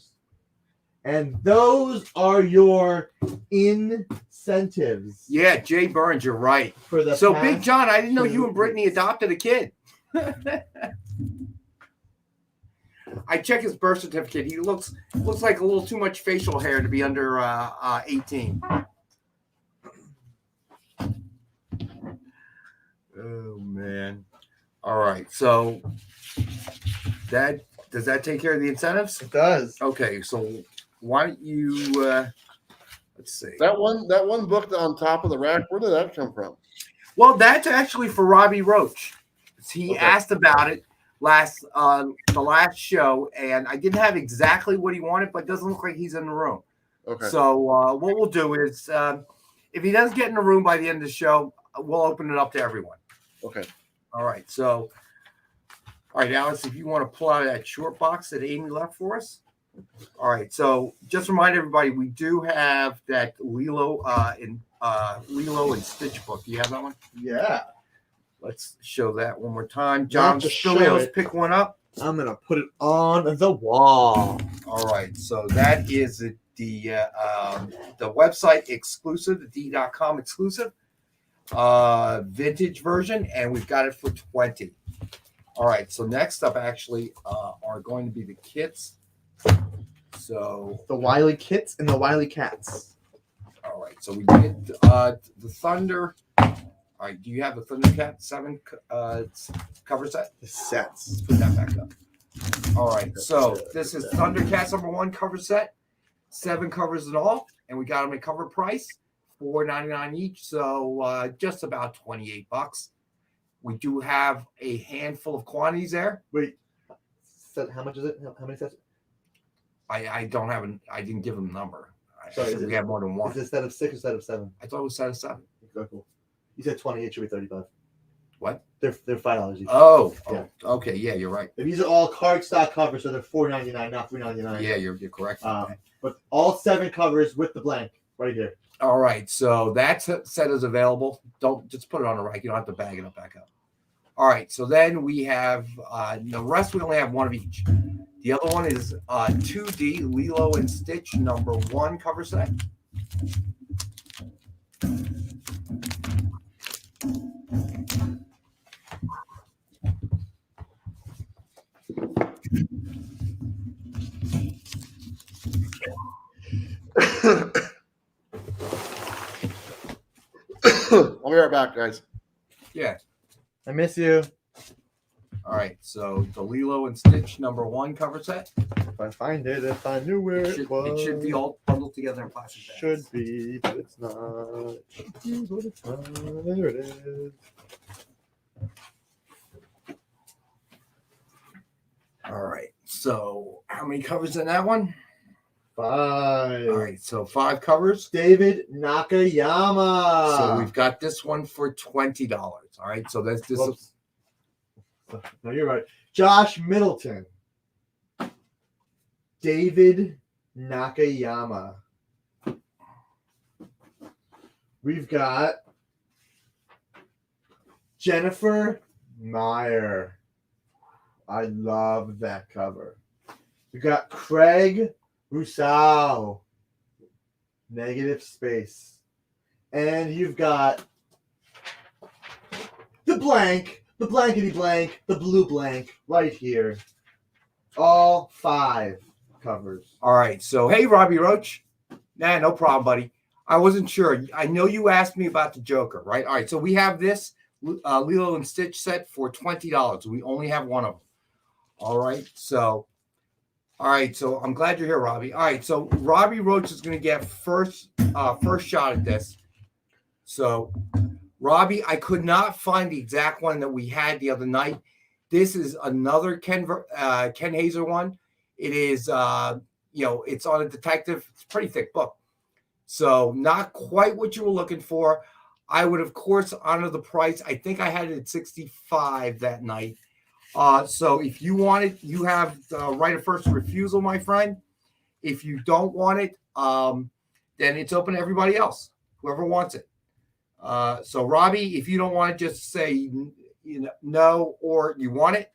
Speaker 3: And those are your incentives.
Speaker 2: Yeah, Jay Burns, you're right.
Speaker 3: For the
Speaker 2: So,
Speaker 3: past
Speaker 2: Big John, I didn't know
Speaker 3: 2
Speaker 2: you and Brittany
Speaker 3: weeks.
Speaker 2: adopted a kid. I checked his birth certificate. He looks like a little too much facial hair to be under 18. Oh man! All right, so does that take care of the incentives?
Speaker 3: It does.
Speaker 2: Okay, so why don't you let's see.
Speaker 1: that one book on top of the rack, where did that come from?
Speaker 2: Well, that's actually for Robbie Roach. He
Speaker 1: Okay.
Speaker 2: asked about it the last show, and I didn't have exactly what he wanted, but it doesn't look like he's in the room.
Speaker 1: Okay.
Speaker 2: So what we'll do is, if he does get in the room by the end of the show, we'll open it up to everyone.
Speaker 1: Okay.
Speaker 2: All right. So, all right, Alex, if you want to pull out that short box that Amy left for us. All right. So just remind everybody, we do have that Lilo and Stitch book. Do you have that one?
Speaker 3: Yeah.
Speaker 2: Let's show that one more time. John
Speaker 3: to show
Speaker 2: Spilios,
Speaker 3: it.
Speaker 2: pick one up.
Speaker 3: I'm going to put it on the wall.
Speaker 2: All right. So that is the website exclusive, the D.com exclusive vintage version, and we've got it for 20. All right. So next up actually are going to be the kits. So
Speaker 3: The Wily Kits and the Wily Cats.
Speaker 2: all right. So we did the Thunder. All right. Do you have the Thundercat 7 cover set?
Speaker 3: The sets.
Speaker 2: Let's put that back up. All right. So this is Thundercats number 1 cover set, 7 covers in all, and we got them at cover price, $4.99 each. So just about $28. We do have a handful of quantities there.
Speaker 3: Wait. Set, how much is it? How many sets?
Speaker 2: I don't have I didn't give them a number.
Speaker 3: Sorry,
Speaker 2: I said we have more than
Speaker 3: Is
Speaker 2: one.
Speaker 3: it a set of 6 or set of 7?
Speaker 2: I thought it was set of 7.
Speaker 3: Okay, cool. You said 20. It should be 35.
Speaker 2: What?
Speaker 3: They're $5 each.
Speaker 2: Oh,
Speaker 3: Yeah.
Speaker 2: Okay. Yeah, you're right.
Speaker 3: These are all cardstock covers, so they're $4.99, not $3.99.
Speaker 2: Yeah, you're correct.
Speaker 3: But all 7 covers with the blank right here.
Speaker 2: All right, so that set is available. Don't just put it on the rack. You don't have to bag it up back up. All right, so then we have the rest. We only have one of each. The other one is 2D Lilo and Stitch number 1 cover set.
Speaker 1: I'll be right back, guys.
Speaker 2: Yeah.
Speaker 3: I miss you.
Speaker 2: All right. So the Lilo and Stitch #1 cover set.
Speaker 3: If I find it, if I knew where
Speaker 2: It should be all bundled together in plastic bags.
Speaker 3: Should be, but it's not. It should be, but it's not. There it is.
Speaker 2: All right. So how many covers in that one?
Speaker 3: 5.
Speaker 2: All right. So 5 covers.
Speaker 3: David Nakayama.
Speaker 2: So we've got this one for $20. All right. So that's this.
Speaker 3: Whoops. No, you're right. Josh Middleton. David Nakayama. We've got Jennifer Meyer. I love that cover. We got Craig Rousseau. Negative space. And you've got the blank, the blankety blank, the blue blank right here. All 5 covers.
Speaker 2: All right. So hey, Robbie Roach. Nah, no problem, buddy. I wasn't sure. I know you asked me about the Joker, right? All right. So we have this Lilo and Stitch set for $20. We only have one of them. All right. So I'm glad you're here, Robbie. All right. So Robbie Roach is going to get first shot at this. So Robbie, I could not find the exact one that we had the other night. This is another Ken Hazer one. It is, it's on a detective. It's a pretty thick book. So not quite what you were looking for. I would, of course, honor the price. I think I had it at $65 that night. So if you want it, you have the right of first refusal, my friend. If you don't want it, then it's open to everybody else, whoever wants it. So Robbie, if you don't want it, just say no, or you want it.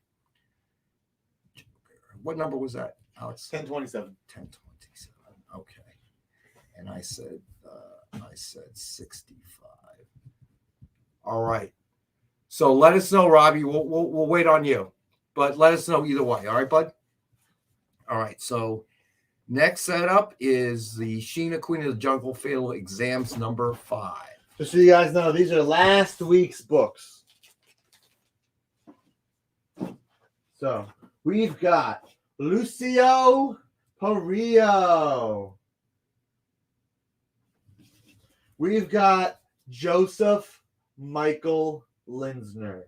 Speaker 2: What number was that, Alex?
Speaker 3: 1027.
Speaker 2: 1027. Okay. And I said 65. All right. So let us know, Robbie. We'll wait on you, but let us know either way. All right, bud. All right. So next setup is the Sheena Queen of the Jungle Fatal Exams #5.
Speaker 3: Just so you guys know, these are last week's books. So we've got Lucio Parillo. We've got Joseph Michael Linsner.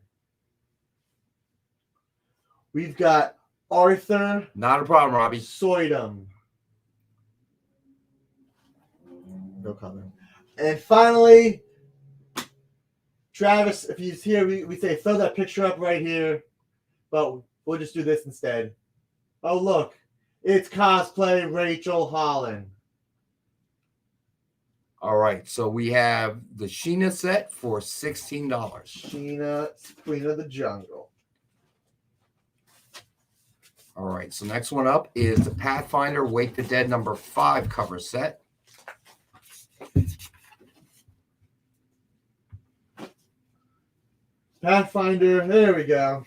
Speaker 3: We've got Arthur.
Speaker 2: Not a problem, Robbie.
Speaker 3: Soydom. No comment. And finally, Travis, if he's here, we say throw that picture up right here. But we'll just do this instead. Oh, look. It's cosplay Rachel Holland.
Speaker 2: All right. So we have the Sheena set for $16.
Speaker 3: Sheena, Queen of the Jungle.
Speaker 2: All right. So next one up is the Pathfinder Wake the Dead #5 cover set.
Speaker 3: Pathfinder, there we go.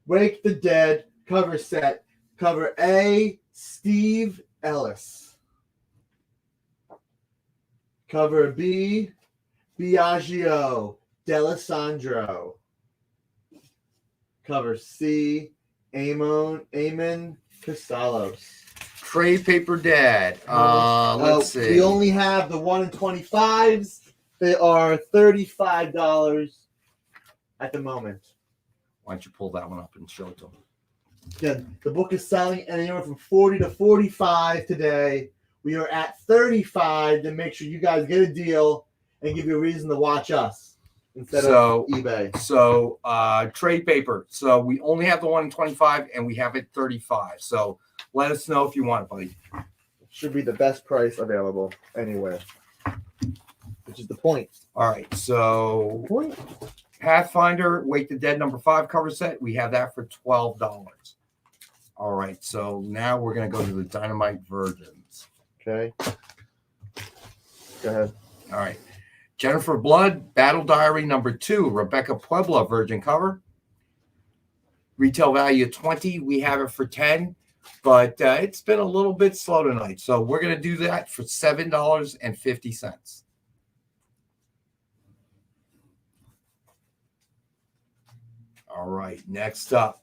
Speaker 3: Wake the Dead cover set. Cover A, Steve Ellis. Cover B, Biagio D'Alessandro. Cover C, Amon Casalos.
Speaker 2: Trade paper dead. Let's see.
Speaker 3: We only have the 1 in 25s. They are $35 at the moment.
Speaker 2: Why don't you pull that one up and show it to them?
Speaker 3: Again, the book is selling anywhere from 40 to 45 today. We are at 35 to make sure you guys get a deal and give you a reason to watch us instead of eBay.
Speaker 2: So trade paper. So we only have the 1 in 25 and we have it 35. So let us know if you want it, buddy.
Speaker 3: Should be the best price available anywhere, which is the point.
Speaker 2: All right. So Pathfinder Wake the Dead #5 cover set. We have that for $12. All right. So now we're going to go to the Dynamite versions.
Speaker 3: Okay. Go ahead.
Speaker 2: All right. Jennifer Blood, Battle Diary #2, Rebecca Puebla virgin cover. Retail value $20. We have it for $10, but it's been a little bit slow tonight. So we're going to do that for $7.50. All right. Next up,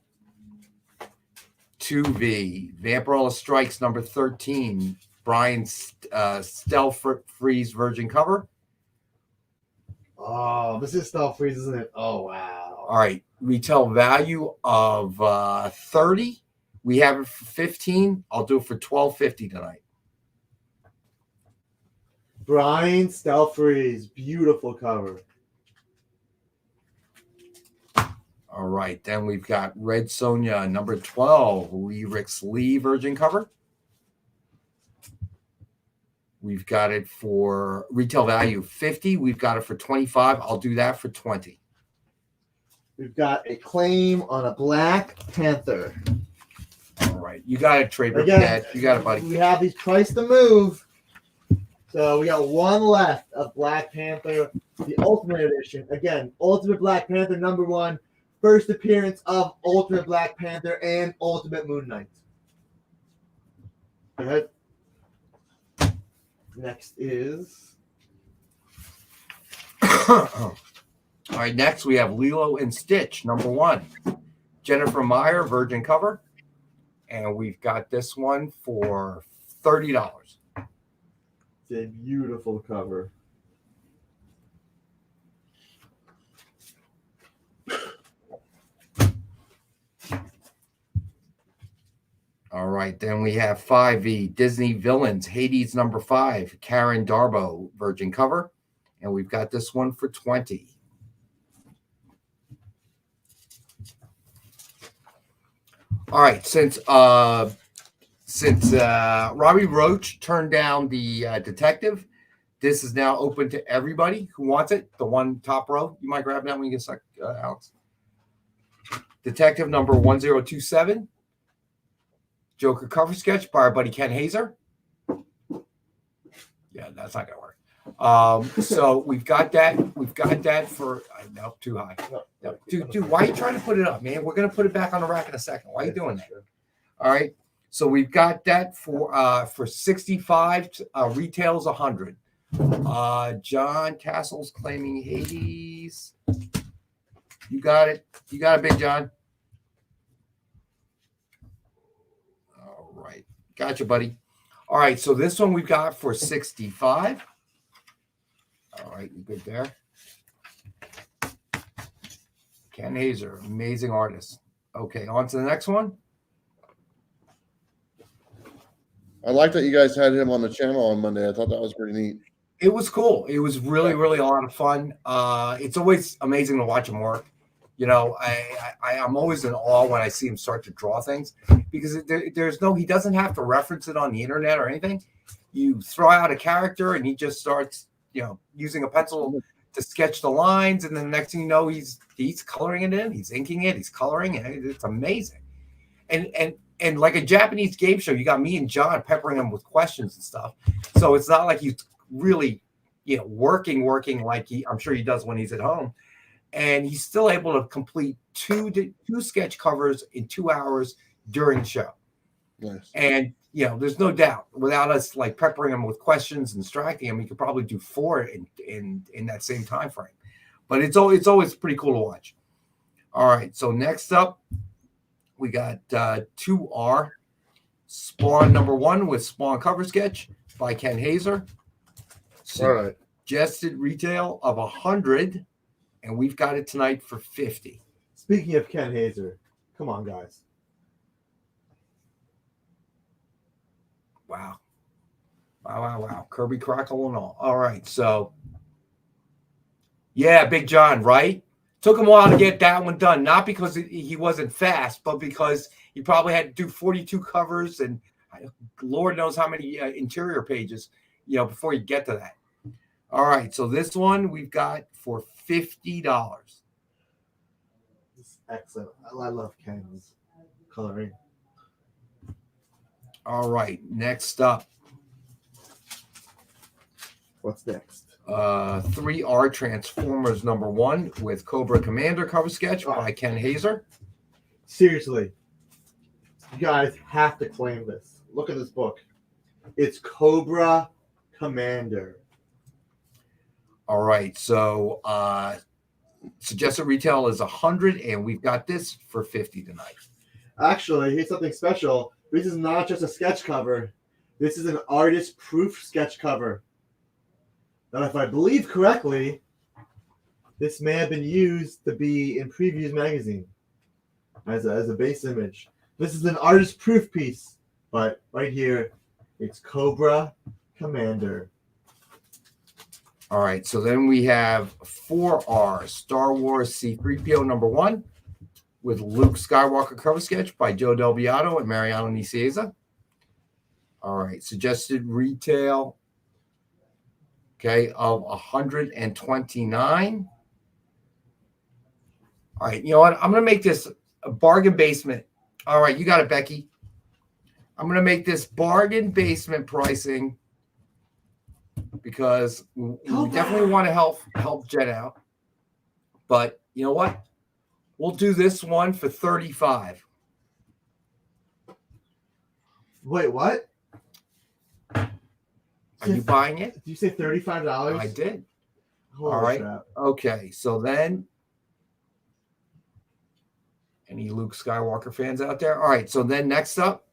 Speaker 2: 2V Vampirella Strikes number 13. Brian Stealth Freeze Virgin cover.
Speaker 3: Oh, this is Stealth Freeze, isn't it? Oh, wow.
Speaker 2: All right. Retail value of 30. We have it for 15. I'll do it for $12.50 tonight.
Speaker 3: Brian Stealth Freeze. Beautiful cover.
Speaker 2: All right. Then we've got Red Sonja number 12. Rex Lee Virgin cover. We've got it for retail value 50. We've got it for 25. I'll do that for 20.
Speaker 3: We've got a claim on a Black Panther.
Speaker 2: All right. You got it, Trader.
Speaker 3: Again,
Speaker 2: You got it, buddy.
Speaker 3: We have these price to move. So we got one left of Black Panther, the Ultimate Edition. Again, Ultimate Black Panther number 1. First appearance of Ultimate Black Panther and Ultimate Moon Knight. Go ahead. Next is.
Speaker 2: All right, next we have Lilo and Stitch, number 1. Jennifer Meyer, Virgin cover. And we've got this one for $30.
Speaker 3: It's a beautiful cover.
Speaker 2: All right, then we have 5V Disney Villains, Hades number 5, Karen Darbo, Virgin cover. And we've got this one for 20. All right, since Robbie Roach turned down the detective, this is now open to everybody who wants it. The one top row, you might grab that when you get stuck, Alex. Detective number 1027. Joker cover sketch by our buddy Ken Hazer. Yeah, that's not gonna work. So we've got that. We've got that for no, too high. No, dude, why are you trying to put it up, man? We're gonna put it back on the rack in a second. Why are you doing that? All right. So we've got that for 65. Retails 100. John Castle's claiming Hades. You got it. You got it, Big John. All right. Gotcha, buddy. All right. So this one we've got for 65. All right. You good there? Ken Hazer, amazing artist. Okay. On to the next one.
Speaker 1: I like that you guys had him on the channel on Monday. I thought that was pretty neat.
Speaker 2: It was cool. It was really, really a lot of fun. It's always amazing to watch him work. You know, I'm always in awe when I see him start to draw things because he doesn't have to reference it on the internet or anything. You throw out a character and he just starts, using a pencil to sketch the lines, and then the next thing you know, he's coloring it in, he's inking it, he's coloring it. It's amazing. And like a Japanese game show, you got me and John peppering him with questions and stuff. So it's not like he's really, working like I'm sure he does when he's at home. And he's still able to complete two sketch covers in 2 hours during the show.
Speaker 1: Nice.
Speaker 2: And, there's no doubt without us like peppering him with questions and distracting him, he could probably do 4 in that same time frame. But it's always pretty cool to watch. All right. So next up, we got 2R Spawn number 1 with Spawn cover sketch by Ken Hazer. Suggested retail of 100, and we've got it tonight for 50.
Speaker 3: Speaking of Ken Hazer, come on, guys.
Speaker 2: Wow. Kirby Crackle and all. All right. So, yeah, Big John, right? Took him a while to get that one done, not because he wasn't fast, but because he probably had to do 42 covers and Lord knows how many interior pages, before you get to that. All right, so this one we've got for $50.
Speaker 3: This is excellent. I love Ken's coloring.
Speaker 2: All right, next up.
Speaker 3: What's next?
Speaker 2: 3R Transformers number 1 with Cobra Commander cover sketch by Ken Hazer.
Speaker 3: Seriously, you guys have to claim this. Look at this book. It's Cobra Commander.
Speaker 2: All right, so Suggested retail is 100, and we've got this for 50 tonight.
Speaker 3: Actually, here's something special. This is not just a sketch cover. This is an artist-proof sketch cover. Now, if I believe correctly, this may have been used to be in Previews magazine as a base image. This is an artist-proof piece, but right here, it's Cobra Commander.
Speaker 2: All right, so then we have 4R Star Wars C-3PO #1 with Luke Skywalker cover sketch by Joe Del Beato and Mariano Nicieza. All right, suggested retail, okay, of 129. All right, you know what? I'm going to make this a bargain basement. All right, you got it, Becky. I'm going to make this bargain basement pricing because we definitely want to help Jen out. But you know what? We'll do this one for 35.
Speaker 3: Wait, what?
Speaker 2: Are you buying it?
Speaker 3: Did you say $35?
Speaker 2: I did.
Speaker 3: Holy
Speaker 2: All right.
Speaker 3: crap.
Speaker 2: Okay, so then any Luke Skywalker fans out there? All right, so then next up,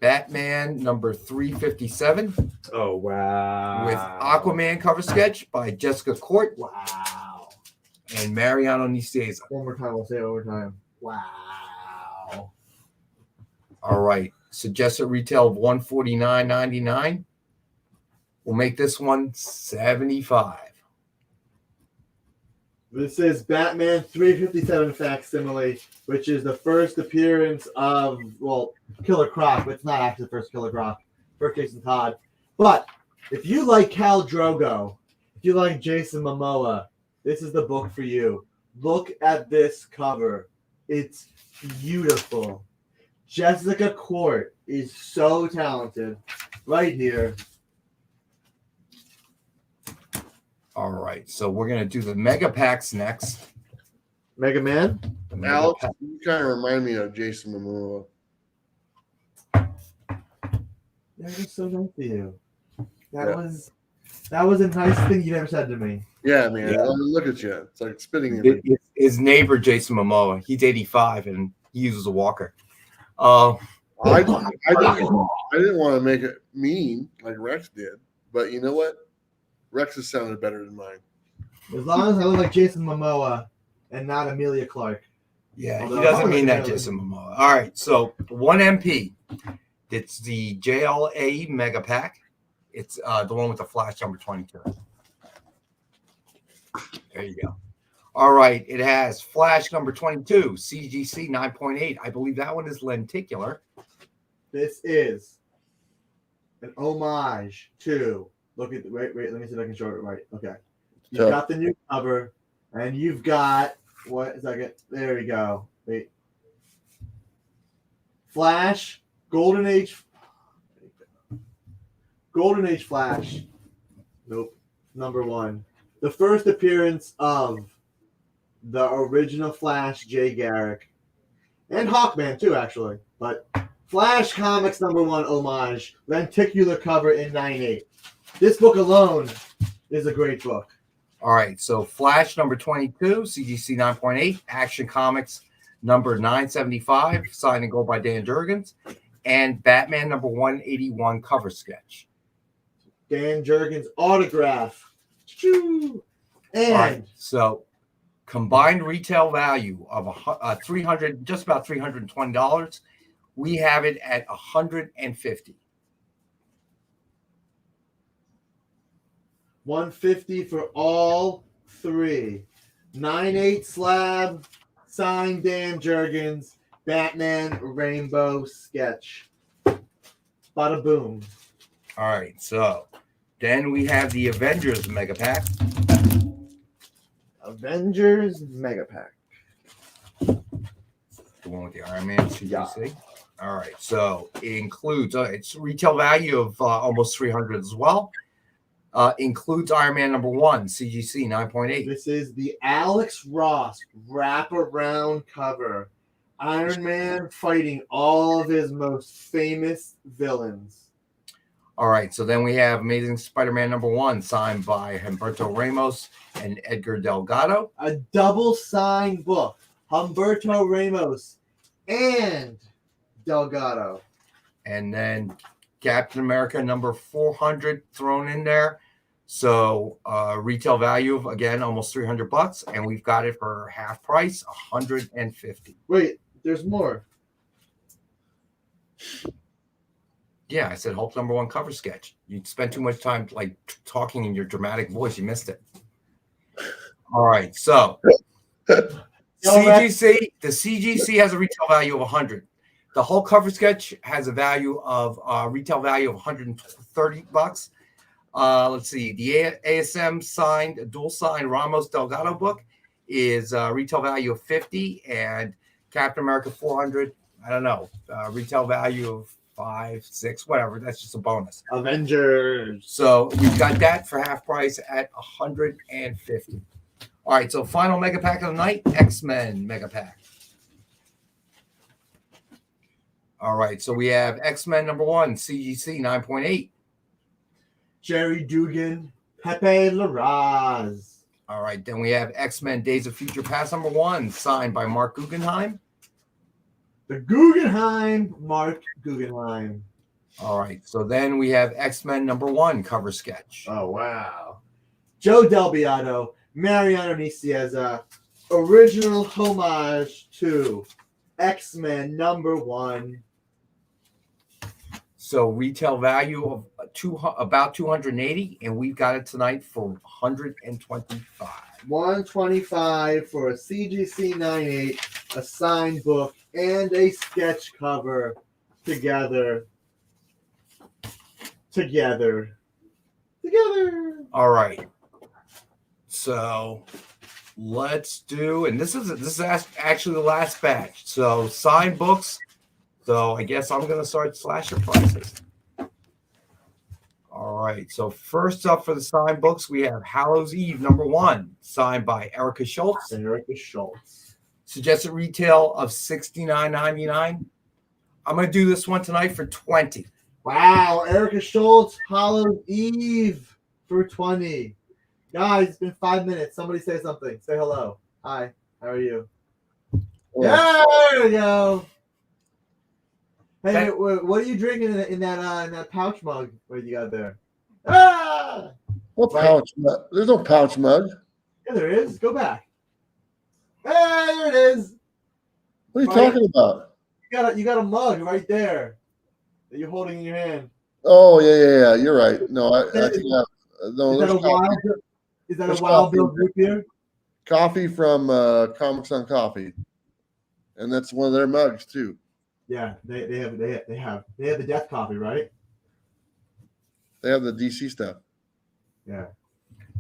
Speaker 2: Batman #357
Speaker 3: Oh, wow.
Speaker 2: with Aquaman cover sketch by Jessica Court
Speaker 3: Wow.
Speaker 2: and Mariano Nicieza.
Speaker 3: One more time. We'll say it over time. Wow.
Speaker 2: All right, suggested retail of $149.99. We'll make this one 75.
Speaker 3: This is Batman 357 facsimile, which is the first appearance of, well, Killer Croc, but it's not actually the first Killer Croc. First Jason Todd. But if you like Khal Drogo, if you like Jason Momoa, this is the book for you. Look at this cover. It's beautiful. Jessica Court is so talented. Right here.
Speaker 2: All right, so we're going to do the mega packs next.
Speaker 3: Mega Man?
Speaker 2: The mega
Speaker 1: Alex,
Speaker 2: pack-
Speaker 1: you kind of remind me of Jason Momoa.
Speaker 3: That was so nice of you. That was a nice thing you never said to me.
Speaker 1: Yeah, man.
Speaker 2: Yeah.
Speaker 1: Look at you. It's like spitting in your
Speaker 2: His neighbor, Jason Momoa, he's 85 and he uses a walker.
Speaker 1: I didn't want to make it mean like Rex did, but you know what? Rex's sounded better than mine.
Speaker 3: As long as I look like Jason Momoa and not Amelia Clark.
Speaker 2: Yeah, he
Speaker 3: Although
Speaker 2: doesn't
Speaker 3: I
Speaker 2: mean that,
Speaker 3: really-
Speaker 2: Jason Momoa. All right, so 1MP. It's the JLA Mega Pack. It's the one with the Flash #22. There you go. All right, it has Flash #22, CGC 9.8. I believe that one is lenticular.
Speaker 3: This is an homage to. Look at wait. Let me see if I can show it right. Okay, you've
Speaker 1: Tough.
Speaker 3: got the new cover, and you've got what is that? There we go. Wait, Flash, Golden Age Flash. Nope, #1. The first appearance of the original Flash, Jay Garrick, and Hawkman too, actually. But Flash Comics #1 homage, lenticular cover in 9.8. This book alone is a great book.
Speaker 2: All right, so Flash #22, CGC 9.8, Action Comics number 975, signed and gold by Dan Jurgens, and Batman #181 cover sketch.
Speaker 3: Dan Jurgens autograph. Choo! And
Speaker 2: All right, so combined retail value of 300, just about $320. We have it at 150.
Speaker 3: $150 for all three. 9.8 slab, signed Dan Jurgens, Batman rainbow sketch. Bada boom.
Speaker 2: All right, so then we have the Avengers Mega Pack.
Speaker 3: Avengers Mega Pack.
Speaker 2: The one with the Iron Man CGC. All right, so it includes its retail value of almost 300 as well. Includes Iron Man #1 CGC 9.8.
Speaker 3: This is the Alex Ross wraparound cover. Iron Man fighting all of his most famous villains.
Speaker 2: All right, so then we have Amazing Spider-Man #1, signed by Humberto Ramos and Edgar Delgado.
Speaker 3: A double signed book. Humberto Ramos and Delgado.
Speaker 2: And then Captain America #400 thrown in there. So retail value of, again, almost $300, and we've got it for half price, $150.
Speaker 3: Wait, there's more.
Speaker 2: Yeah, I said Hulk #1 cover sketch. You spent too much time like talking in your dramatic voice. You missed it. All right, so CGC, the CGC has a retail value of 100. The Hulk cover sketch has a value of retail value of $130. Let's see, the ASM signed, dual signed Ramos Delgado book is retail value of 50, and Captain America 400. I don't know, retail value of 5, 6, whatever. That's just a bonus.
Speaker 3: Avengers.
Speaker 2: So we've got that for half price at $150. All right, so final mega pack of the night, X-Men mega pack. All right, so we have X-Men #1, CGC 9.8.
Speaker 3: Jerry Dugan, Pepe Larraz.
Speaker 2: All right, then we have X-Men Days of Future Past #1, signed by Mark Guggenheim.
Speaker 3: The Guggenheim, Mark Guggenheim.
Speaker 2: All right, so then we have X-Men #1 cover sketch.
Speaker 3: Oh, wow. Joe Del Beato, Mariano Nicieza, original homage to X-Men #1.
Speaker 2: So retail value of about 280, and we've got it tonight for 125.
Speaker 3: 125 for a CGC 98, a signed book, and a sketch cover together.
Speaker 2: All right. So let's do, and this is actually the last batch. So signed books. So I guess I'm going to start slashing prices. All right. So first up for the signed books, we have Hallows Eve #1, signed by Erica Schultz. Suggested retail of $69.99. I'm going to do this one tonight for $20.
Speaker 3: Wow, Erica Schultz, Hallows Eve for $20. Guys, it's been 5 minutes. Somebody say something. Say hello. Hi, how are you?
Speaker 1: Yeah.
Speaker 3: There we go. Hey, what are you drinking in that pouch mug? What you got there? Ah!
Speaker 1: What pouch mug? There's no pouch mug.
Speaker 3: Yeah, there is. Go back. Hey, there it is.
Speaker 1: What are you talking about?
Speaker 3: You got a mug right there that you're holding in your hand.
Speaker 1: Oh yeah. You're right. No, I think I have. No,
Speaker 3: Is that a Wild Bill root beer?
Speaker 1: Coffee from Comics on Coffee, and that's one of their mugs too.
Speaker 3: Yeah, they have the Death Coffee, right?
Speaker 1: They have the DC stuff.
Speaker 3: Yeah.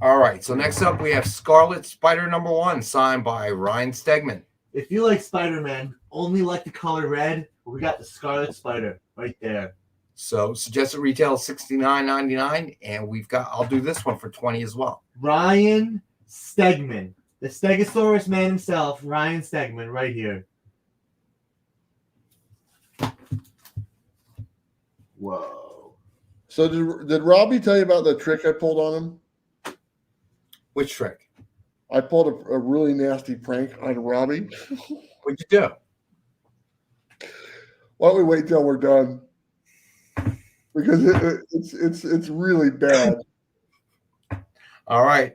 Speaker 2: All right. So next up, we have Scarlet Spider #1, signed by Ryan Stegman.
Speaker 3: If you like Spider-Man, only like the color red, we got the Scarlet Spider right there.
Speaker 2: So suggested retail is $69.99, and I'll do this one for $20 as well.
Speaker 3: Ryan Stegman, the Stegosaurus man himself, Ryan Stegman, right here. Whoa.
Speaker 1: So did Robbie tell you about the trick I pulled on him?
Speaker 2: Which trick?
Speaker 1: I pulled a really nasty prank on Robbie.
Speaker 2: What'd you do?
Speaker 1: Why don't we wait till we're done? Because it's really bad.
Speaker 2: All right.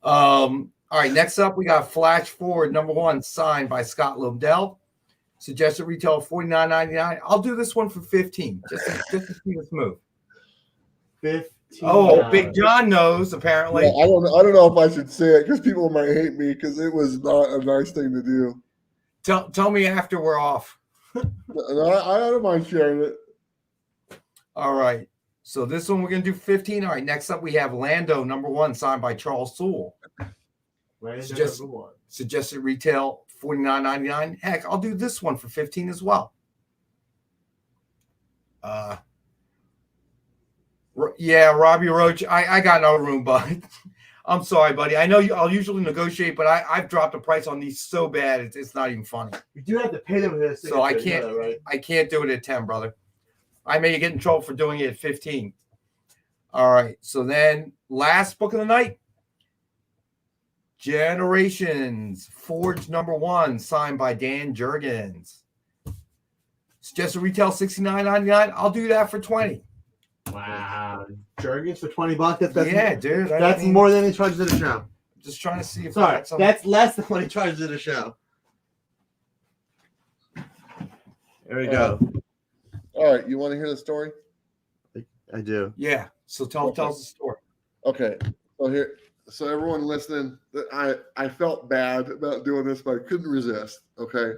Speaker 2: All right. Next up, we got Flash Forward #1, signed by Scott Lobdell. Suggested retail of $49.99. I'll do this one for $15, just to see this move.
Speaker 3: 15.
Speaker 2: Oh, Big John knows apparently.
Speaker 1: Yeah, I don't know if I should say it because people might hate me because it was not a nice thing to do.
Speaker 2: Tell me after we're off.
Speaker 1: No, I don't mind sharing it.
Speaker 2: All right. So this one we're gonna do 15. All right. Next up, we have Lando #1, signed by Charles Soule. Suggested retail $49.99. Heck, I'll do this one for $15 as well. Yeah, Robbie Roach. I got no room, bud. I'm sorry, buddy. I know I'll usually negotiate, but I've dropped the price on these so bad it's not even funny.
Speaker 3: You do have to pay them for this.
Speaker 2: So I can't. Right? I can't do it at 10, brother. I may get in trouble for doing it at 15. All right. So then, last book of the night, Generations Forge #1, signed by Dan Jurgens. It's just a retail $69.99. I'll do that for $20.
Speaker 3: Wow. Jurgens for $20? That's
Speaker 2: yeah, dude.
Speaker 3: That's more than he charges at a show.
Speaker 2: Just trying to see if
Speaker 3: Sorry,
Speaker 2: that's
Speaker 3: that's less than what he charges at a show. There we go.
Speaker 1: All right, you want to hear the story?
Speaker 3: I do.
Speaker 2: Yeah. So tell us the story.
Speaker 1: Okay. So everyone listening, I felt bad about doing this, but I couldn't resist. Okay.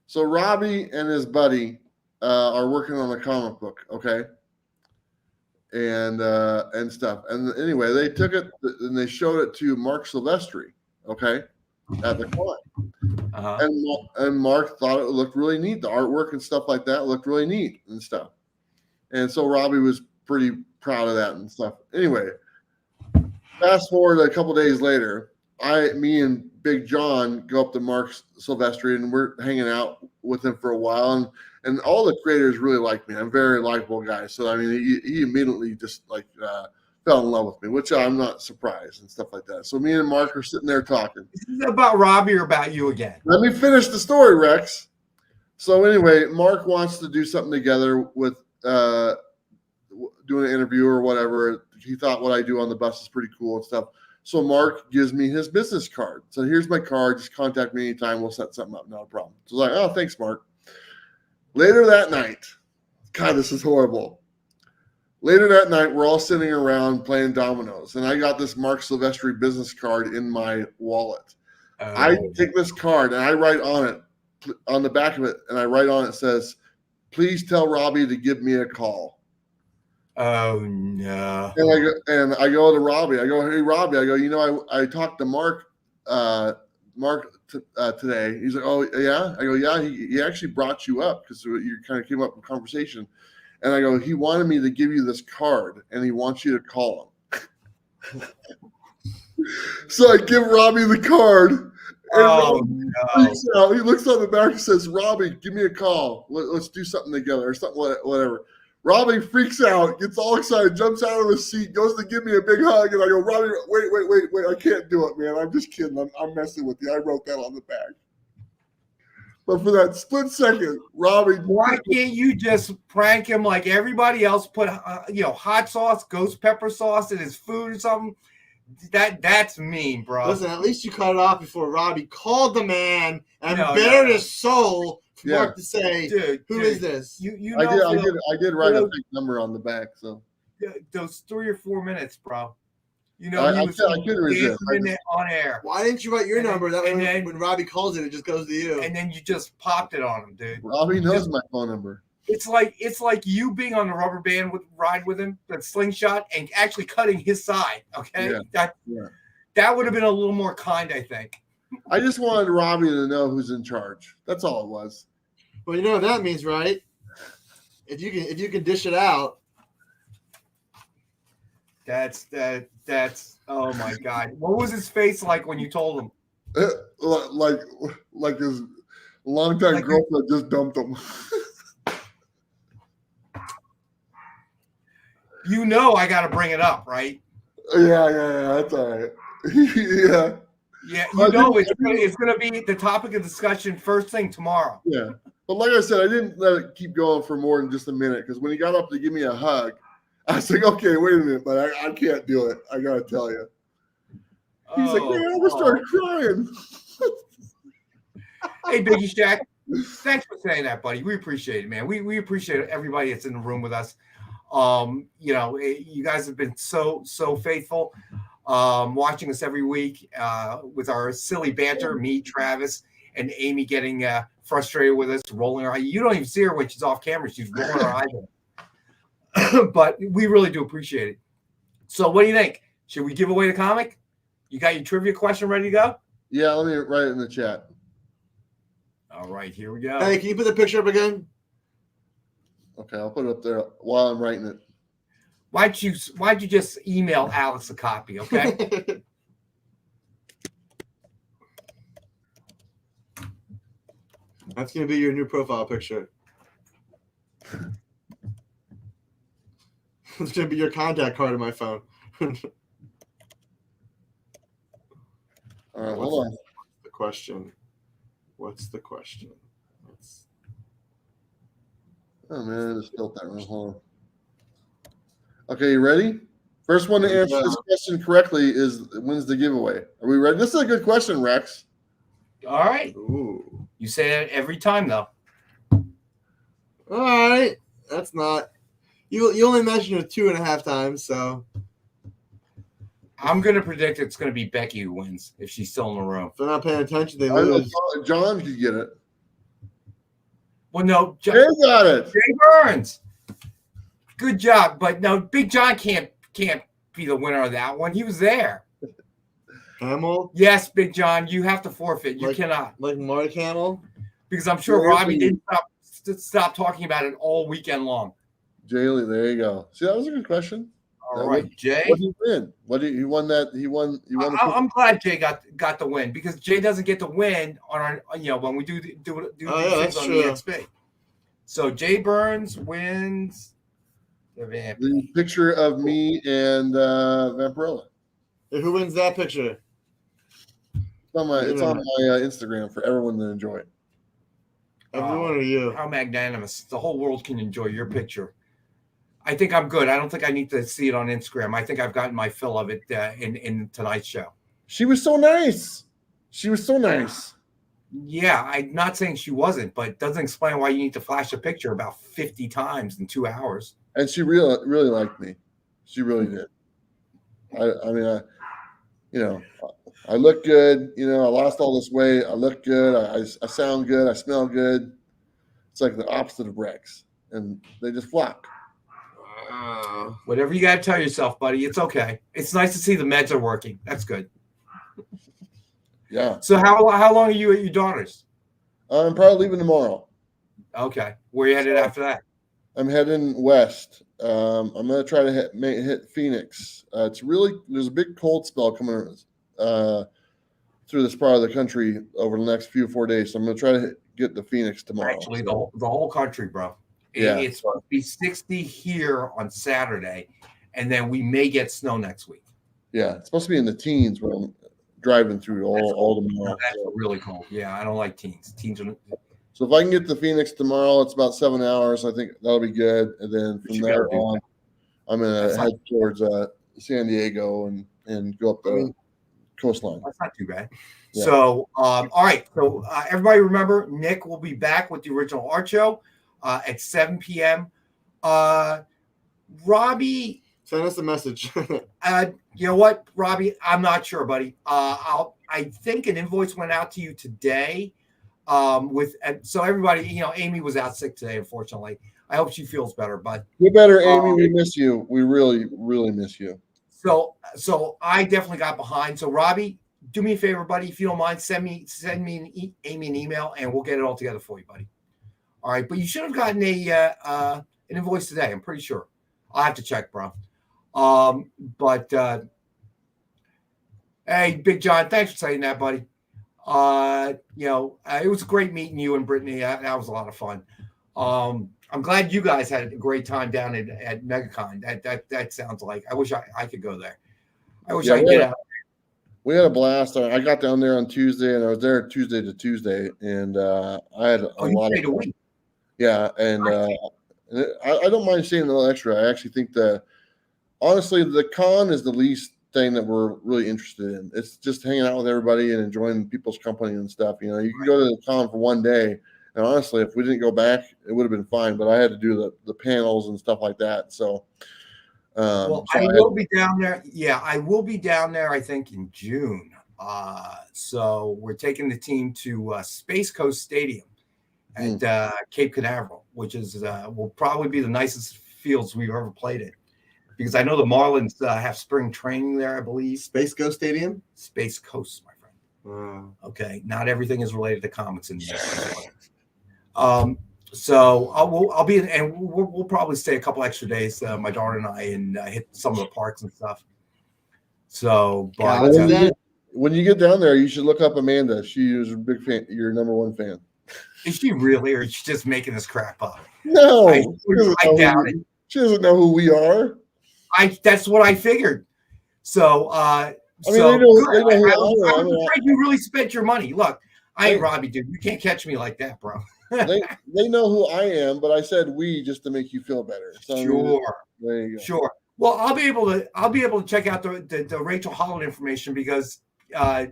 Speaker 1: So Robbie and his buddy are working on a comic book. Okay. And stuff. And anyway, they took it and they showed it to Mark Silvestri. Okay. At the con.
Speaker 2: Uh-huh.
Speaker 1: And Mark thought it looked really neat. The artwork and stuff like that looked really neat and stuff. And so Robbie was pretty proud of that and stuff. Anyway, fast forward a couple days later, me and Big John go up to Mark Silvestri and we're hanging out with him for a while. And all the creators really like me. I'm a very likable guy. So, I mean, he immediately just fell in love with me, which I'm not surprised and stuff like that. So me and Mark are sitting there talking.
Speaker 2: Is this about Robbie or about you again?
Speaker 1: Let me finish the story, Rex. So anyway, Mark wants to do something together with doing an interview or whatever. He thought what I do on the bus is pretty cool and stuff. So Mark gives me his business card. So here's my card. Just contact me anytime. We'll set something up. Not a problem. So I was like, oh, thanks, Mark. Later that night, God, this is horrible. Later that night, we're all sitting around playing dominoes, and I got this Mark Silvestri business card in my wallet.
Speaker 2: Oh.
Speaker 1: I take this card and I write on it, on the back of it, and I write on it says, "Please tell Robbie to give me a call."
Speaker 2: Oh no!
Speaker 1: And I go to Robbie. I go, "Hey Robbie," I go, I talked to Mark today. He's like, "Oh yeah." I go, "Yeah." He actually brought you up because you kind of came up in conversation. And I go, "He wanted me to give you this card, and he wants you to call him." So I give Robbie the card. And he looks on the back and says, "Robbie, give me a call. Let's do something together or something, whatever." Robbie freaks out, gets all excited, jumps out of his seat, goes to give me a big hug, and I go, "Robbie, wait, I can't do it, man. I'm just kidding. I'm messing with you. I wrote that on the back." But for that split second, Robbie,
Speaker 2: why can't you just prank him like everybody else? Put hot sauce, ghost pepper sauce in his food or something. That's mean, bro.
Speaker 3: Listen, at least you cut it off before Robbie called the man and bared his soul for Mark to say, "Who is this?"
Speaker 2: You
Speaker 1: I did write a big number on the back. So
Speaker 2: those 3 or 4 minutes, bro. He
Speaker 1: I
Speaker 2: was
Speaker 1: couldn't resist.
Speaker 2: on air.
Speaker 3: Why didn't you write your number? That way, when Robbie calls it just goes to you.
Speaker 2: And then you just popped it on him, dude.
Speaker 1: Robbie knows my phone number.
Speaker 2: It's like you being on the rubber band ride with him, that slingshot, and actually cutting his side. Okay, that would have been a little more kind, I think.
Speaker 1: I just wanted Robbie to know who's in charge. That's all it was.
Speaker 3: Well, you know what that means, right? If you can dish it out.
Speaker 2: That's oh my God. What was his face like when you told him?
Speaker 1: Like his longtime girlfriend just dumped him.
Speaker 2: I got to bring it up, right?
Speaker 1: Yeah, that's all right. Yeah.
Speaker 2: Yeah, it's going to be the topic of discussion first thing tomorrow.
Speaker 1: Yeah. But like I said, I didn't let it keep going for more than just a minute because when he got up to give me a hug, I was like, "Okay, wait a minute, but I can't do it. I got to tell you." He's like, "Man, I almost started crying."
Speaker 2: Hey, Biggie Shack, thanks for saying that, buddy. We appreciate it, man. We appreciate everybody that's in the room with us. You guys have been so faithful, watching us every week with our silly banter. Me, Travis, and Amy getting frustrated with us, rolling her eyes. You don't even see her when she's off camera. She's rolling her eyes. But we really do appreciate it. So what do you think? Should we give away the comic? You got your trivia question ready to go?
Speaker 1: Yeah, let me write it in the chat.
Speaker 2: All right, here we go.
Speaker 3: Hey, can you put the picture up again?
Speaker 1: Okay, I'll put it up there while I'm writing it.
Speaker 2: Why'd you just email Alex a copy, okay?
Speaker 3: That's going to be your new profile picture. It's gonna be your contact card in my phone.
Speaker 1: All right, hold on.
Speaker 3: The question. What's the question?
Speaker 1: Oh man, I just built that wrong. Hold on. Okay, you ready? First one to answer this question correctly wins the giveaway. Are we ready? This is a good question, Rex.
Speaker 2: All right.
Speaker 3: Ooh.
Speaker 2: You say it every time, though.
Speaker 3: All right. That's not. You only mentioned it 2.5 times, so.
Speaker 2: I'm going to predict it's going to be Becky who wins if she's still in the room.
Speaker 3: If they're not paying attention, they
Speaker 1: I know
Speaker 3: lose.
Speaker 1: John could get it.
Speaker 2: Well, no.
Speaker 1: Jay got it.
Speaker 2: Jay Burns. Good job. But no, Big John can't be the winner of that one. He was there.
Speaker 3: Hamill?
Speaker 2: Yes, Big John, you have to forfeit. You cannot.
Speaker 3: Like Mark Hamill?
Speaker 2: Because I'm sure Robbie didn't stop talking about it all weekend long.
Speaker 1: Jaylee, there you go. See, that was a good question.
Speaker 2: All right, Jay.
Speaker 1: What did he win? He won that? He won.
Speaker 2: I'm glad Jay got the win because Jay doesn't get the win on our when we do things on the Exp. So Jay Burns wins
Speaker 1: the picture of me and Vampirella.
Speaker 3: Who wins that picture?
Speaker 1: It's on my Instagram for everyone to enjoy.
Speaker 3: Everyone or you?
Speaker 2: How magnanimous! The whole world can enjoy your picture. I think I'm good. I don't think I need to see it on Instagram. I think I've gotten my fill of it in tonight's show.
Speaker 1: She was so nice.
Speaker 2: Yeah, I'm not saying she wasn't, but it doesn't explain why you need to flash a picture about 50 times in 2 hours.
Speaker 1: And she really liked me. She really did. I mean, I look good. I lost all this weight. I look good. I sound good. I smell good. It's like the opposite of Rex, and they just flock.
Speaker 2: Whatever you got to tell yourself, buddy. It's okay. It's nice to see the meds are working. That's good.
Speaker 1: Yeah.
Speaker 2: So how long are you at your daughter's?
Speaker 1: I'm probably leaving tomorrow.
Speaker 2: Okay. Where are you headed after that?
Speaker 1: I'm heading west. I'm gonna try to hit Phoenix. There's a big cold spell coming through this part of the country over the next 4 days. So I'm gonna try to get to Phoenix tomorrow.
Speaker 2: Actually, the whole country, bro.
Speaker 1: Yeah.
Speaker 2: It's supposed to be 60 here on Saturday, and then we may get snow next week.
Speaker 1: Yeah, it's supposed to be in the teens when I'm driving through all tomorrow.
Speaker 2: That's really cold. Yeah, I don't like teens.
Speaker 1: So if I can get to Phoenix tomorrow, it's about 7 hours. I think that'll be good. And then from there on, I'm gonna head towards San Diego and go up the coastline.
Speaker 2: That's not too bad.
Speaker 1: Yeah.
Speaker 2: So, all right. So everybody remember, Nick will be back with the original art show at 7 p.m. Robbie,
Speaker 3: send us a message.
Speaker 2: you know what, Robbie? I'm not sure, buddy. I think an invoice went out to you today. So everybody, Amy was out sick today, unfortunately. I hope she feels better, but
Speaker 1: Get better, Amy. We miss you. We really, really miss you.
Speaker 2: So I definitely got behind. So Robbie, do me a favor, buddy. If you don't mind, send me Amy an email, and we'll get it all together for you, buddy. All right, but you should have gotten an invoice today. I'm pretty sure. I'll have to check, bro. Hey, Big John, thanks for saying that, buddy. It was great meeting you and Brittany. That was a lot of fun. I'm glad you guys had a great time down at Megacon. That sounds like I wish I could go there. I wish I could get out.
Speaker 1: We had a blast. I got down there on Tuesday, and I was there Tuesday to Tuesday, and I had a lot of fun.
Speaker 2: Week.
Speaker 1: Yeah, and I don't mind staying a little extra. I actually think honestly, the con is the least thing that we're really interested in. It's just hanging out with everybody and enjoying people's company and stuff. You can go to the con for one day, and honestly, if we didn't go back, it would have been fine. But I had to do the panels and stuff like that. So,
Speaker 2: I will be down there. Yeah, I will be down there. I think in June. So we're taking the team to Space Coast Stadium at Cape Canaveral, which is will probably be the nicest fields we've ever played in. Because I know the Marlins have spring training there, I believe.
Speaker 3: Space Coast Stadium?
Speaker 2: Space Coast, my friend.
Speaker 3: Wow.
Speaker 2: Okay. Not everything is related to comics in the US. So I'll be in, and we'll probably stay a couple extra days, my daughter and I, and hit some of the parks and stuff. So, but
Speaker 1: when you get down there, you should look up Amanda. She is a big fan. Your number one fan.
Speaker 2: Is she really, or is she just making this crap up?
Speaker 1: No,
Speaker 2: I doubt it.
Speaker 1: She doesn't know who we are.
Speaker 2: That's what I figured. So,
Speaker 1: I mean,
Speaker 2: so
Speaker 1: they know
Speaker 2: good.
Speaker 1: who I
Speaker 2: I'm
Speaker 1: am.
Speaker 2: afraid you really spent your money. Look, I ain't
Speaker 1: They-
Speaker 2: Robbie, dude. You can't catch me like that, bro.
Speaker 1: They know who I am, but I said we just to make you feel better. So I mean,
Speaker 2: Sure,
Speaker 1: there you go.
Speaker 2: sure. Well, I'll be able to check out the Rachel Holland information because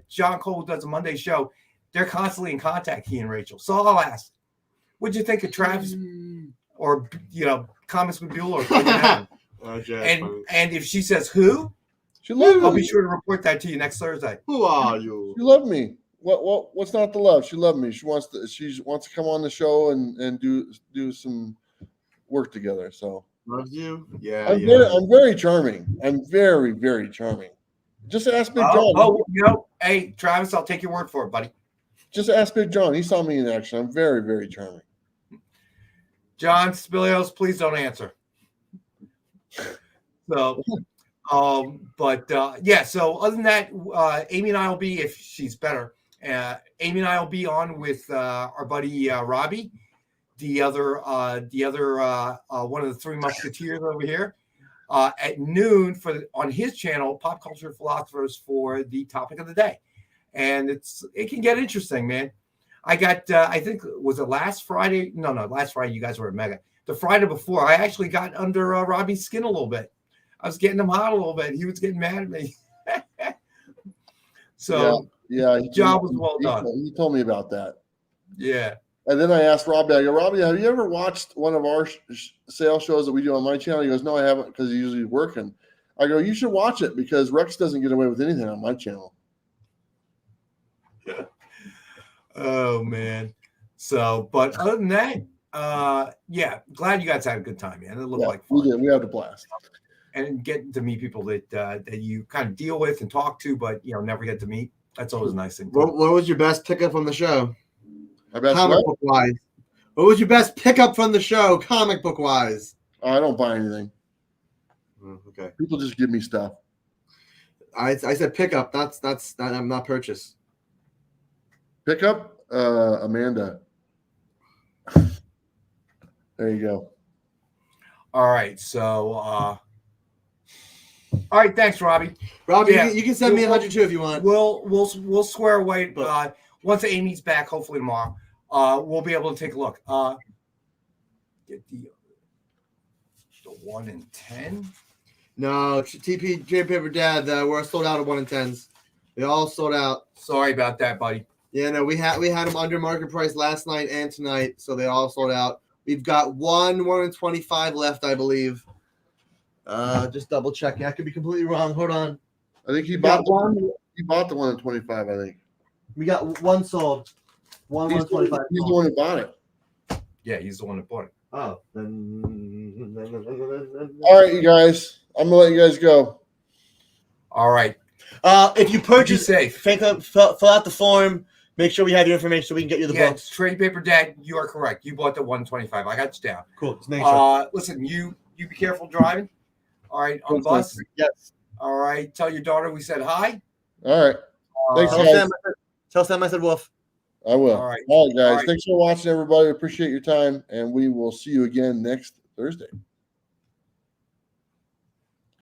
Speaker 2: John Cole does a Monday show. They're constantly in contact, he and Rachel. So I'll ask, what'd you think of Travis or Comics with Bueller? And if she says who,
Speaker 1: She loved
Speaker 2: I'll
Speaker 1: me.
Speaker 2: be sure to report that to you next Thursday.
Speaker 3: Who are you?
Speaker 1: She loved me. What's not to love? She loved me. She wants to come on the show and do some work together. So
Speaker 3: Loves you? Yeah.
Speaker 1: I'm very charming. I'm very, very charming. Just ask Big John.
Speaker 2: Hey, Travis, I'll take your word for it, buddy.
Speaker 1: Just ask Big John. He saw me in action. I'm very, very charming.
Speaker 2: John Spilios, please don't answer. So, yeah. So other than that, Amy and I will be, if she's better, Amy and I will be on with our buddy Robbie, the other one of the three musketeers over here, at noon on his channel, Pop Culture Philosophers, for the topic of the day, and it can get interesting, man. I got I think was it last Friday? No, last Friday you guys were at Mega. The Friday before, I actually got under Robbie's skin a little bit. I was getting him hot a little bit. He was getting mad at me. So
Speaker 1: yeah,
Speaker 2: the job was well done.
Speaker 1: He told me about that.
Speaker 2: Yeah.
Speaker 1: And then I asked Robbie, I go, Robbie, have you ever watched one of our sales shows that we do on my channel? He goes, no, I haven't, because he's usually working. I go, you should watch it because Rex doesn't get away with anything on my channel.
Speaker 2: Oh man. So, but other than that, yeah, glad you guys had a good time, man. It looked like fun.
Speaker 1: We did. We had a blast.
Speaker 2: And getting to meet people that you kind of deal with and talk to, but never get to meet. That's always a nice thing.
Speaker 3: What was your best pickup from the show?
Speaker 1: Comic
Speaker 3: book wise. What was your best pickup from the show, comic book wise?
Speaker 1: I don't buy anything.
Speaker 3: Okay.
Speaker 1: People just give me stuff.
Speaker 3: I said pickup. That's I'm not purchase.
Speaker 1: Pickup, Amanda. There you go.
Speaker 2: All right. So, all right. Thanks, Robbie.
Speaker 3: Robbie,
Speaker 2: Yeah,
Speaker 3: you can send me 102 if you want.
Speaker 2: We'll square away. Once Amy's back, hopefully tomorrow, we'll be able to take a look. Get the 1 in 10.
Speaker 3: No, TP J Paper Dad. We're sold out of 1 in 10s. They all sold out.
Speaker 2: Sorry about that, buddy.
Speaker 3: Yeah, no, we had them under market price last night and tonight, so they all sold out. We've got 1 in 25 left, I believe. Just double checking. I could be completely wrong. Hold on.
Speaker 1: I think he bought the 1 in 25. I think
Speaker 3: we got 1 sold. 1 in 25.
Speaker 1: He's the one who bought it.
Speaker 2: Yeah, he's the one that bought it.
Speaker 3: Oh,
Speaker 1: all right, you guys. I'm gonna let you guys go.
Speaker 2: All right.
Speaker 3: If you purchase,
Speaker 2: safe.
Speaker 3: fill out the form. Make sure we have your information so we can get you the books.
Speaker 2: Trade Paper Dad, you are correct. You bought the 125. I got you down.
Speaker 3: Cool. Just make sure.
Speaker 2: Listen, you be careful driving. All right, on the bus.
Speaker 3: Yes.
Speaker 2: All right. Tell your daughter we said hi.
Speaker 1: All right. Thanks, guys.
Speaker 3: Tell Sam I said woof.
Speaker 1: I will.
Speaker 2: All right.
Speaker 1: All right, guys.
Speaker 2: All right.
Speaker 1: Thanks for watching, everybody. Appreciate your time, and we will see you again next Thursday.